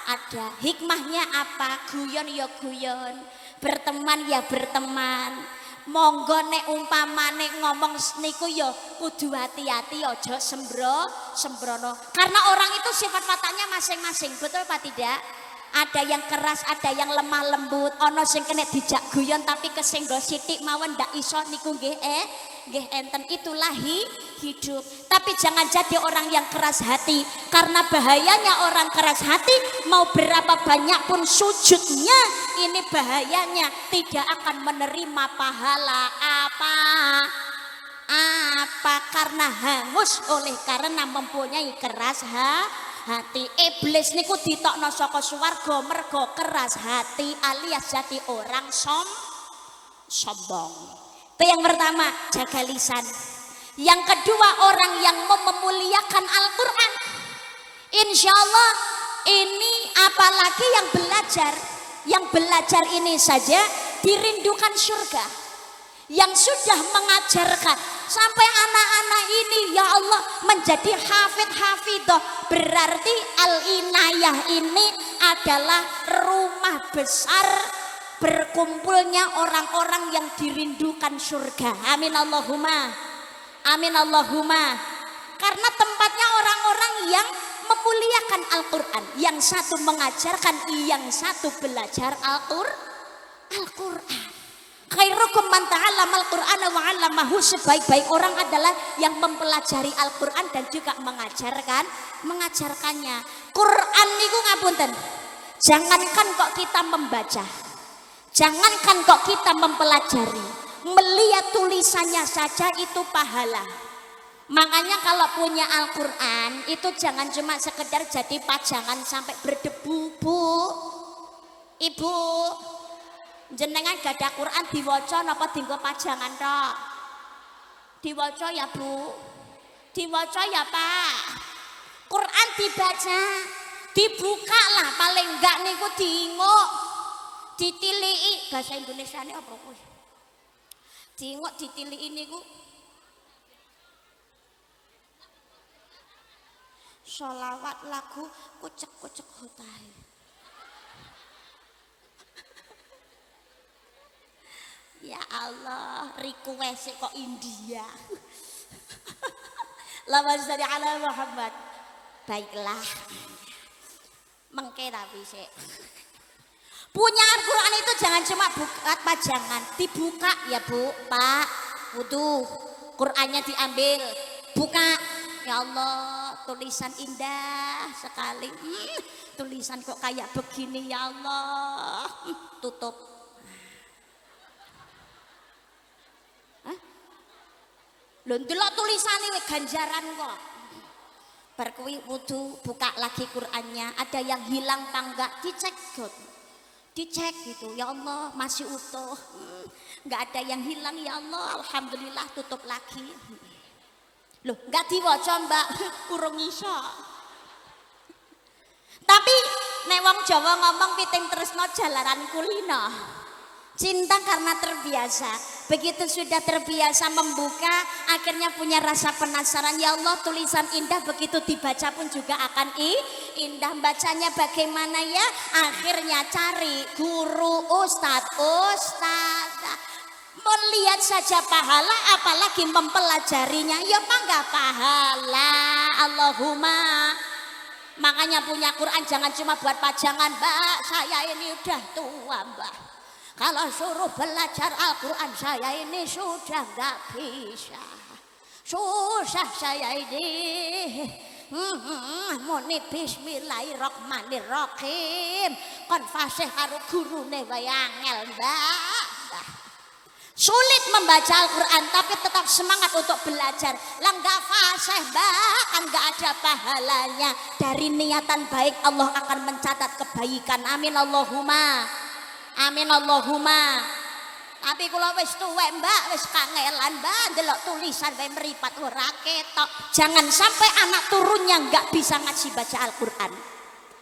B: ada. Hikmahnya apa? Guyon ya guyon, berteman ya berteman. Monggo nek umpamane ngomong niku ya kudu hati-hati, aja sembrono. Karena orang itu sifat wataknya masing-masing, betul Pak tidak? Ada yang keras, ada yang lemah lembut, ono sing kena dijak guyon tapi kesenggol sithik mawon ndak iso niku nggih enten, itulah hidup. Tapi jangan jadi orang yang keras hati, karena bahayanya orang keras hati mau berapa banyak pun sujudnya, ini bahayanya tidak akan menerima pahala apa karena hangus oleh karena mempunyai keras hati. Iblis niku ditokno saka swarga mergo keras hati alias jadi orang sombong. Itu yang pertama, jaga lisan. Yang kedua, orang yang mau memuliakan Al-Quran. Insya Allah ini apalagi yang belajar ini saja dirindukan surga. Yang sudah mengajarkan sampai anak-anak ini ya Allah menjadi hafidh-hafidhah, berarti al-inayah ini adalah rumah besar berkumpulnya orang-orang yang dirindukan surga. Amin Allahumma. Karena tempatnya orang-orang yang memuliakan Al-Quran, yang satu mengajarkan, yang satu belajar Al-Quran. Khairukum man ta'allama al-Qur'ana wa 'allamahu, sebaik-baik orang adalah yang mempelajari Al-Qur'an dan juga mengajarkannya. Quran niku ngapunten. Jangankan kok kita membaca, jangankan kok kita mempelajari, melihat tulisannya saja itu pahala. Makanya kalau punya Al-Qur'an itu jangan cuma sekedar jadi pajangan sampai berdebu, Bu. Ibu, jenengan gadah Quran diwaca napa dienggo pajangan tok? Diwaca ya Bu. Diwaca ya Pak. Quran dibaca, dibuka lah paling enggak niku diinguk, ditiliki. Bahasa Indonesiane apa kuwi? Diinguk ditiliki niku sholawat lagu kucek-kucek hotai. Ya Allah, request kok India. Allahumma sholli ala Muhammad. Baiklah. Mengke tapi sik. Punya Al-Qur'an itu jangan cuma buka pajangan, dibuka ya Bu, Pak. Wudu. Qur'annya diambil, buka. Ya Allah, tulisan indah sekali. Tulisan kok kayak begini ya Allah. Tutup. Lho ndelok tulisane ganjaran kok. Bar kuwi wudu, buka lagi Qur'annya, ada yang hilang apa enggak dicek, God. Dicek gitu. Ya Allah, masih utuh. Enggak ada yang hilang ya Allah, alhamdulillah, tutup lagi. Loh, enggak diwaca, Mbak. Urung iso. Tapi nek wong Jawa ngomong piting tresno jalaran kulino. Cinta karena terbiasa. Begitu sudah terbiasa membuka, akhirnya punya rasa penasaran. Ya Allah, tulisan indah begitu dibaca pun juga akan indah. Bacanya bagaimana ya? Akhirnya cari guru, ustadz. Melihat saja pahala, apalagi mempelajarinya. Ya apa enggak pahala? Allahumma. Makanya punya Quran jangan cuma buat pajangan. Mbak, saya ini udah tua, Mbak. Kalau suruh belajar Al-Quran saya ini sudah nggak bisa. Susah saya ini. Muni bismillahirrahmanirrahim. Kon fasih karo gurune wae angel, Mbak. Sulit membaca Al-Quran tapi tetap semangat untuk belajar. Lah enggak fasih, Mbak, kan enggak ada pahalanya. Dari niatan baik Allah akan mencatat kebaikan. Amin Allahumma. Amin Allahumma. Tapi kula wis tuwek, Mbak, wis kangelan, Mbak, ndelok tulisan wae mripat ora ketok. Jangan sampai anak turunnya enggak bisa ngaji baca Al-Quran.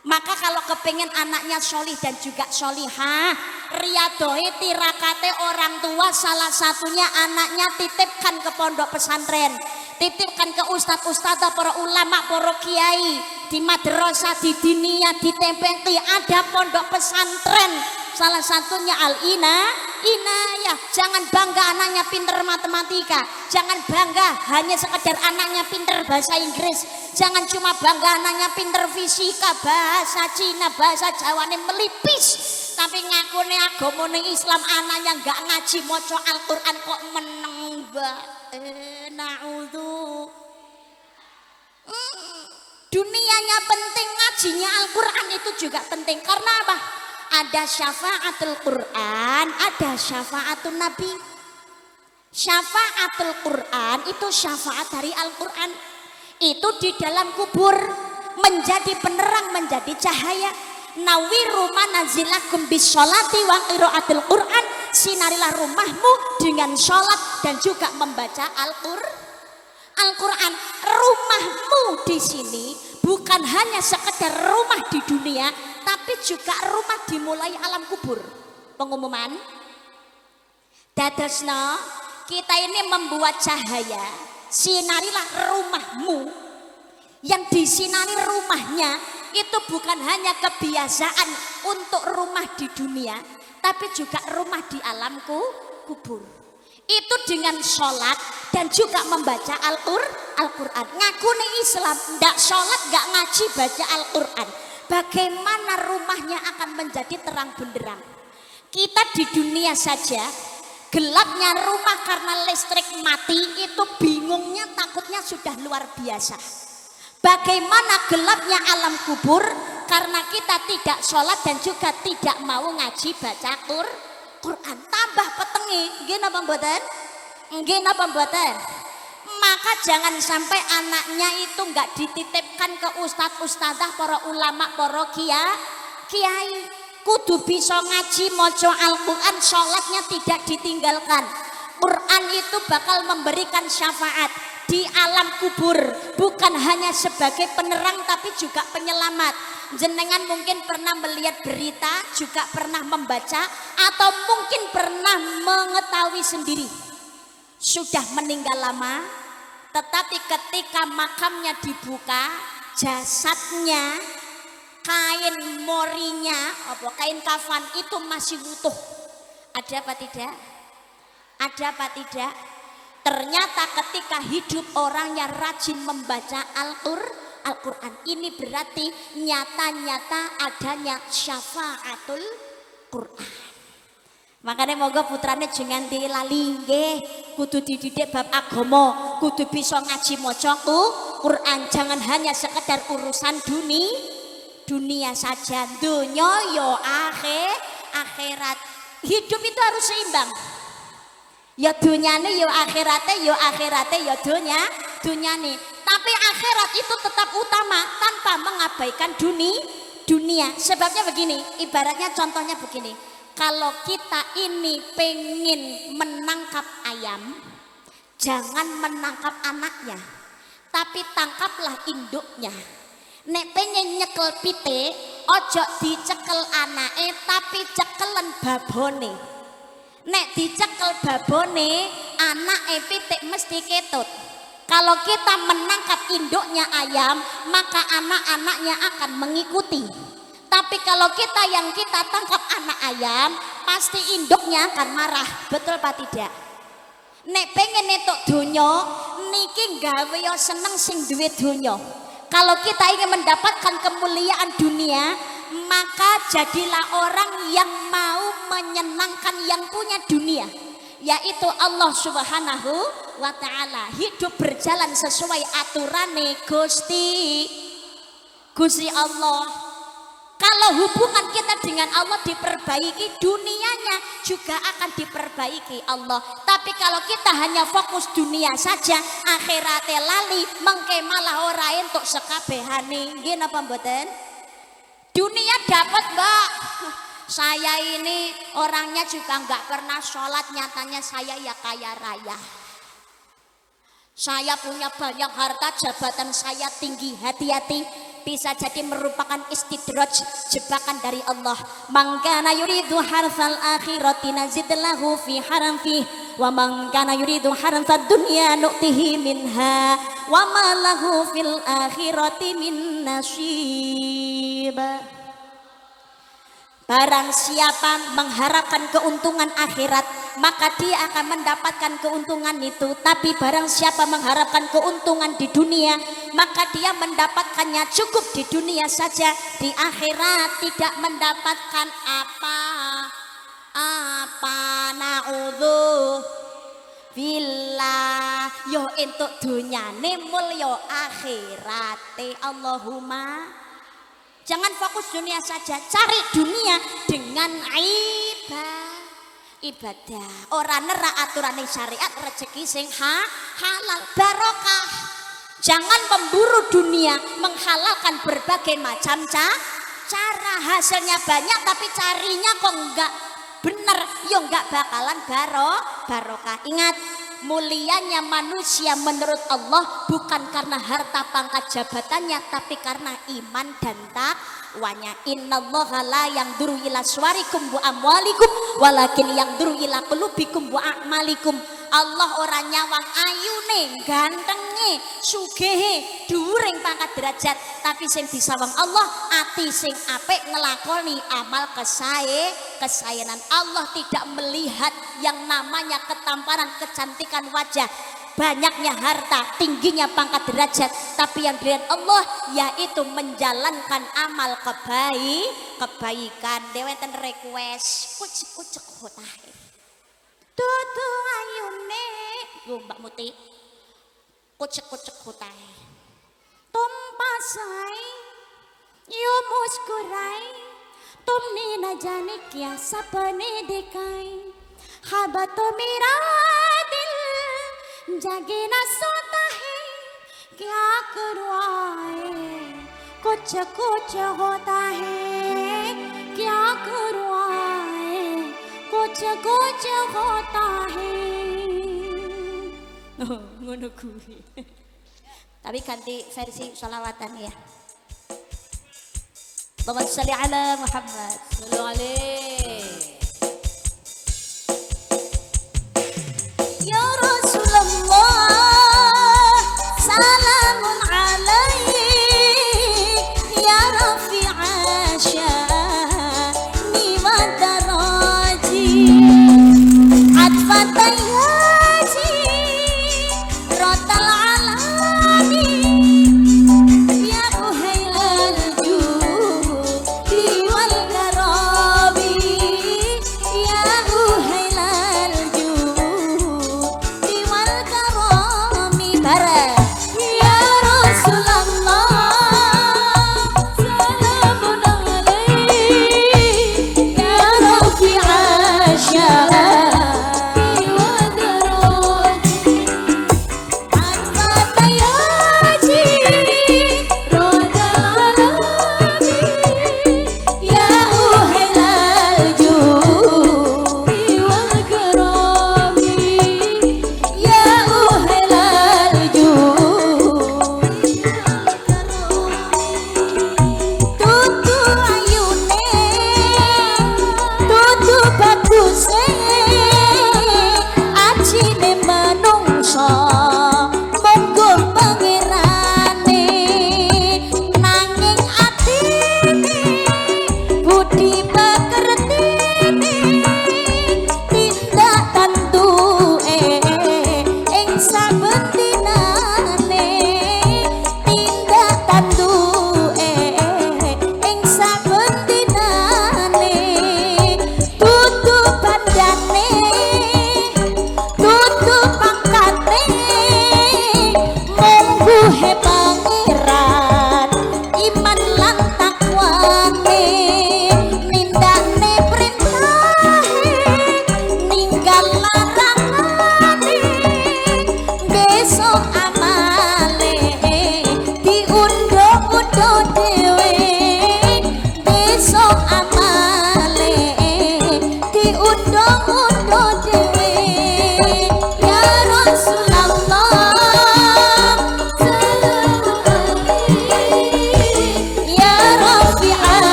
B: Maka kalau kepengen anaknya solih dan juga solihah, riadohi tirakate orang tua, salah satunya anaknya titipkan ke pondok pesantren, titipkan ke ustadz-ustadzah, para ulama, para kiai, di madrasah, di dinia, di TPT ada pondok pesantren. Salah satunya Inayah. Jangan bangga anaknya pinter matematika, jangan bangga hanya sekedar anaknya pinter bahasa Inggris, jangan cuma bangga anaknya pinter fisika, bahasa Cina, bahasa Jawane melipis, tapi ngakune agamane Islam anaknya nggak ngaji maca Al-Quran kok meneng, Mbak. Naudzu. Dunianya penting, ngajinya Al-Quran itu juga penting. Karena apa? Ada syafaatul Quran, ada syafaatul Nabi. Syafaatul Quran itu syafaat dari Al-Quran. Itu di dalam kubur menjadi penerang, menjadi cahaya. Nawiru manazilakum bisolati wa qiraatil Quran. Sinarilah rumahmu dengan sholat dan juga membaca Al-Quran. Rumahmu di sini bukan hanya sekedar rumah di dunia, tapi juga rumah dimulai alam kubur. Pengumuman dadosno kita ini membuat cahaya. Sinarilah rumahmu. Yang disinari rumahnya itu bukan hanya kebiasaan untuk rumah di dunia, tapi juga rumah di alam kubur. Itu dengan sholat dan juga membaca Al-Quran. Ngakuni Islam, ndak sholat, nggak ngaji, baca Al-Quran. Bagaimana rumahnya akan menjadi terang benderang. Kita di dunia saja, gelapnya rumah karena listrik mati itu bingungnya, takutnya sudah luar biasa. Bagaimana gelapnya alam kubur karena kita tidak sholat dan juga tidak mau ngaji baca Quran. Tambah petengi, nggih napa mboten? Nggih napa mboten? Maka jangan sampai anaknya itu enggak dititipkan ke ustadz-ustadzah, para ulama, para kiai. Kudu bisa ngaji, maca Al-Quran, sholatnya tidak ditinggalkan. Quran itu bakal memberikan syafaat di alam kubur, bukan hanya sebagai penerang tapi juga penyelamat. Jenengan mungkin pernah melihat berita, juga pernah membaca, atau mungkin pernah mengetahui sendiri. Sudah meninggal lama, tetapi ketika makamnya dibuka, jasadnya, kain morinya, kain kafan itu masih utuh. Ada apa tidak? Ada apa tidak? Ternyata ketika hidup orangnya rajin membaca Al-Quran, ini berarti nyata-nyata adanya syafaatul Quran. Makanya moga putrane jangan dilali nggih, kudu dididik bab agama, kudu bisa ngaji maca Quran, jangan hanya sekedar urusan dunia saja. Dunia yo akhirat. Hidup itu harus seimbang. Ya dunyane yo akhirate, yo akhirate yo dunyane. Tapi akhirat itu tetap utama tanpa mengabaikan dunia. Sebabnya begini, ibaratnya contohnya begini. Kalau kita ini pengen menangkap ayam, jangan menangkap anaknya, tapi tangkaplah induknya. Nek pengen nyekel pite, ojo dicekel anake, tapi cekelen babone. dicekel babone anak pitik mesti ketut. Kalau kita menangkap induknya ayam, maka anak-anaknya akan mengikuti. Tapi kalau kita tangkap anak ayam, pasti induknya akan marah. Betul apa tidak? Nek pengen netuk donya, niki gawe yo seneng sing duwe donya. Kalau kita ingin mendapatkan kemuliaan dunia, maka jadilah orang yang mau menyenangkan yang punya dunia, yaitu Allah Subhanahu wa ta'ala. Hidup berjalan sesuai aturane Gusti Allah. Kalau hubungan kita dengan Allah diperbaiki, dunianya juga akan diperbaiki Allah. Tapi kalau kita hanya fokus dunia saja, akhirate lali, mengke malah ora entuk sekabehane. Nggih napa mboten? Dunia dapat, Mbak. Saya ini orangnya juga nggak pernah sholat, nyatanya saya ya kaya raya. Saya punya banyak harta, jabatan saya tinggi, hati-hati. Bisa jadi merupakan istidraj, jebakan dari Allah. Man kana yuridu harfal akhirati nazid lahu fi haramfi wa man kana yuridu harfad dunya nu'tihi minha wa ma lahu fil akhirati min nasib. Barang siapa mengharapkan keuntungan akhirat, maka dia akan mendapatkan keuntungan itu. Tapi barang siapa mengharapkan keuntungan di dunia, maka dia mendapatkannya cukup di dunia saja. Di akhirat tidak mendapatkan apa naudzu billah. Yo entuk dunyane mulya akhirate. Allahumma. Jangan fokus dunia saja, cari dunia dengan ibadah. Orang nerak aturan syariat, rezeki sing halal, barokah. Jangan memburu dunia, menghalalkan berbagai macam cara. Hasilnya banyak tapi carinya kok enggak bener, yo enggak bakalan barokah. Ingat, mulianya manusia menurut Allah bukan karena harta pangkat jabatannya, tapi karena iman dan takwanya. Innallaha la yanzuru ila suwarikum wa amwalikum walakin yanzuru ila qulubikum wa a'malikum. Allah orang nyawang ayune, gantenge, sugehe, dhuwuring pangkat derajat, tapi sing disawang Allah ati sing apik ngelakoni amal kesayenan. Allah tidak melihat yang namanya ketampanan, kecantikan wajah, banyaknya harta, tingginya pangkat derajat, tapi yang dilihat Allah yaitu menjalankan amal kebaikan. Deweten request kucek hotahe tutu ayune Mbak Muti kucek hotahe tumpasai yo muskurai तुमने न जाने क्या सपने दिखाए ख्वाब तो मेरा दिल जागे न सोता है क्या करूँ आए कुछ होता है क्या करूँ आए कुछ होता है. Ngono kuwi. Tapi ganti versi sholawatan ya. Allahumma sholli ala Muhammad. Shallu alaihi. Ya Rasulullah, salamun alaik ya rafi'a sya'ni wa daraji atfatayati rotal alami ya uhailal juhudi wal karabi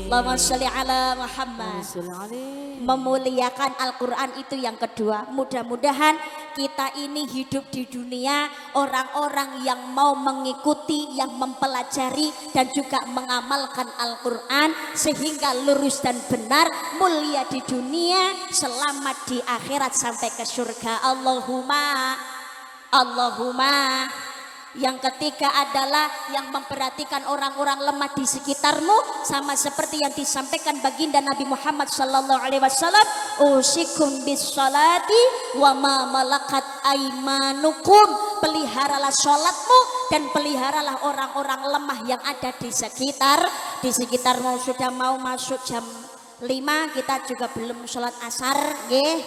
B: Allahumma sholli ala Muhammad. Memuliakan Al-Quran itu yang kedua. Mudah-mudahan kita ini hidup di dunia orang-orang yang mau mengikuti, yang mempelajari dan juga mengamalkan Al-Quran sehingga lurus dan benar, mulia di dunia, selamat di akhirat sampai ke surga. Allahumma. Yang ketiga adalah yang memperhatikan orang-orang lemah di sekitarmu, sama seperti yang disampaikan baginda Nabi Muhammad sallallahu alaihi wasallam, usikum bis salati wa ma malakat aimanukum. Peliharalah salatmu dan peliharalah orang-orang lemah yang ada di sekitarmu. Sudah mau masuk jam 5, kita juga belum sholat asar nggih.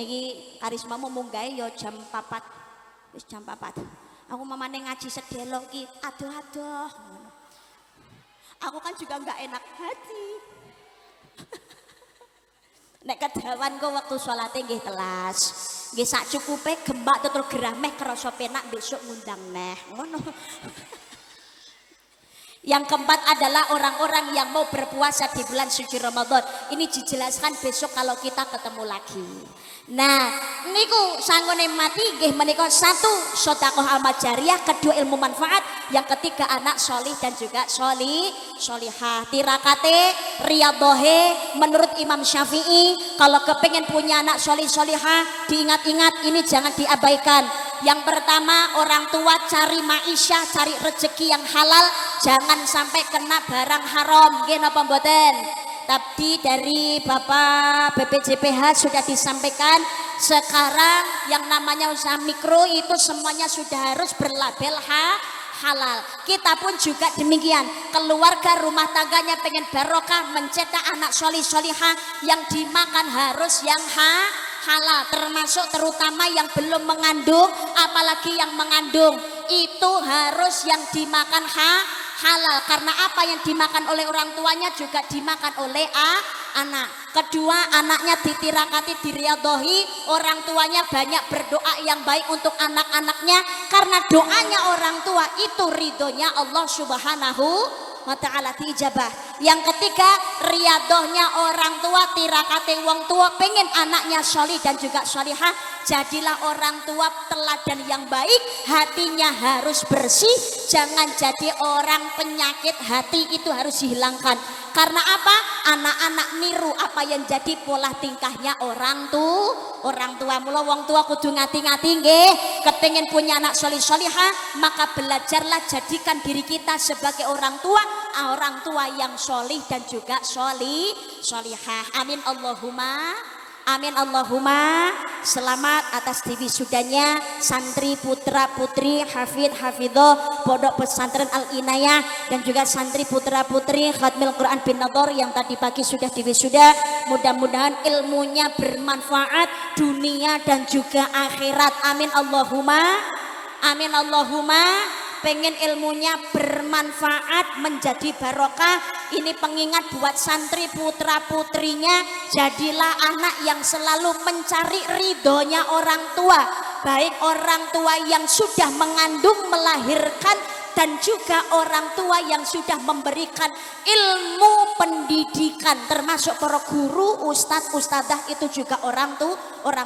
B: Niki karismamu munggah ya jam 4. Wis jam 4. Aku mamane ngaji sedelok ki aduh. Aku kan juga enggak enak hati. Nek kedawan kok waktu salate nggih telas. Nggih sak cukupe gembak tutur gerah meh krasa penak besok ngundang neh. Ngono. Yang keempat adalah orang-orang yang mau berpuasa di bulan suci Ramadan. Ini dijelaskan besok kalau kita ketemu lagi. Nah, niku sanggone mati nggih menika satu sedekah amal jariyah, kedua ilmu manfaat, yang ketiga anak solih dan juga solihah. Tirakate riyadhohe menurut Imam Syafi'i, kalau kepengen punya anak solihah diingat-ingat, ini jangan diabaikan. Yang pertama, orang tua cari ma'isyah, cari rezeki yang halal, jangan sampai kena barang haram. Nggih napa mboten? Tapi dari Bapak BPJPH sudah disampaikan, sekarang yang namanya usaha mikro itu semuanya sudah harus berlabel halal. Kita pun juga demikian. Keluarga rumah tangganya pengen barokah, mencetak anak solihah, yang dimakan harus yang halal, termasuk terutama yang belum mengandung, apalagi yang mengandung itu harus yang dimakan halal, karena apa yang dimakan oleh orang tuanya juga dimakan oleh anak. Kedua, anaknya ditirakati, diriyadhohi, orang tuanya banyak berdoa yang baik untuk anak-anaknya, karena doanya orang tua itu ridhonya Allah Subhanahu wa ta'ala diijabah. Yang ketiga, riyadhohnya orang tua, tirakate wong tua pengen anaknya solih dan juga solihah. Jadilah orang tua teladan yang baik, hatinya harus bersih, jangan jadi orang penyakit hati, itu harus dihilangkan. Karena apa? Anak-anak niru apa yang jadi pola tingkahnya orang tua. Mula wong tua kudu ngati-ngati nggih, kepengen punya anak solihah, maka belajarlah jadikan diri kita sebagai orang tua yang solih dan juga solihah. Amin Allahumma. selamat atas diwisudanya santri putra putri hafid hafidho Pondok Pesantren Al Inayah dan juga santri putra putri Khatmil Quran bin Nador yang tadi pagi sudah diwisuda. Mudah-mudahan ilmunya bermanfaat dunia dan juga akhirat. Amin Allahumma. Amin Allahumma. Pengen ilmunya bermanfaat menjadi barokah, ini pengingat buat santri putra putrinya, jadilah anak yang selalu mencari ridhonya orang tua, baik orang tua yang sudah mengandung melahirkan dan juga orang tua yang sudah memberikan ilmu pendidikan, termasuk para guru, ustadz, ustadzah itu juga orang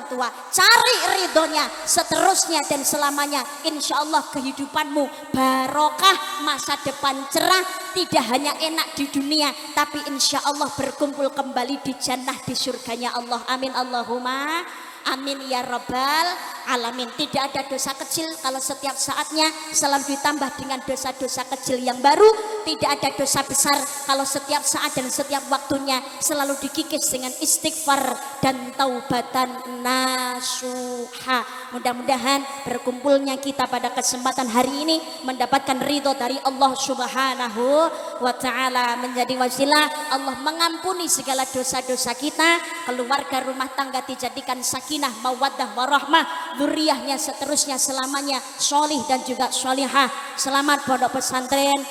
B: tua. Cari ridhonya seterusnya dan selamanya. Insya Allah kehidupanmu barokah, masa depan cerah, tidak hanya enak di dunia, tapi insya Allah berkumpul kembali di jannah, di surganya Allah. Amin Allahumma. Amin ya rabbal alamin. Tidak ada dosa kecil kalau setiap saatnya selalu ditambah dengan dosa-dosa kecil yang baru. Tidak ada dosa besar kalau setiap saat dan setiap waktunya selalu dikikis dengan istighfar dan taubatan nasuha. Mudah-mudahan berkumpulnya kita pada kesempatan hari ini mendapatkan ridho dari Allah Subhanahu wa ta'ala, menjadi wasilah Allah mengampuni segala dosa-dosa kita, keluarga rumah tangga dijadikan sakinah mawaddah warahmah, dzurriyyahnya seterusnya selamanya solih dan juga solihah. Selamat Pondok Pesantren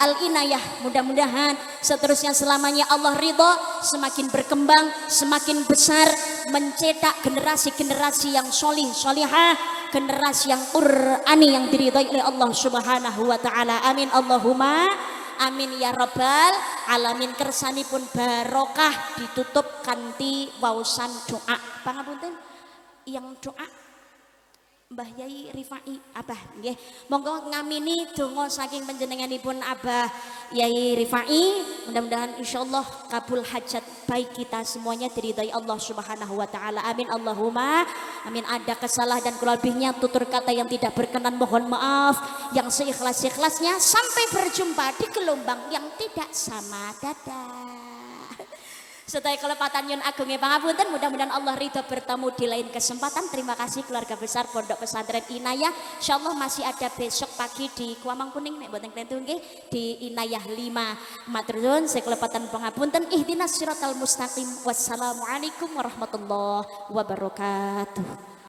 B: Al Inayah, mudah-mudahan seterusnya selamanya Allah ridho, semakin berkembang, semakin besar, mencetak generasi-generasi yang solih solihah, generasi yang qur'ani yang diridhai oleh Allah Subhanahu wa ta'ala. Amin Allahumma. Amin ya rabbal alamin. Kersanipun barokah ditutup kanthi waosan doa. Pangapunten yang doa Mbah Yai Rifai Abah nggih. Monggo ngamini donga saking panjenenganipun Abah Yai Rifai. Mudah-mudahan insyaallah kabul hajat baik kita semuanya diridhai Allah Subhanahu wa taala. Amin Allahumma. Amin. Ada kesalahan dan kurang lebihnya, tutur kata yang tidak berkenan mohon maaf. Yang seikhlas-ikhlasnya, sampai berjumpa di gelombang yang tidak sama. Dadah. Sedaya kelepatan nyun agungnya pangapunten, mudah-mudahan Allah ridho bertemu di lain kesempatan. Terima kasih keluarga besar Pondok Pesantren Inayah. Insyaallah masih ada besok pagi di Kuamang Kuning nek boten klentu nggih, di Inayah 5. Matur nuwun sekelepatan pangapunten. Ihdinas siratal mustaqim. Wassalamualaikum warahmatullahi wabarakatuh.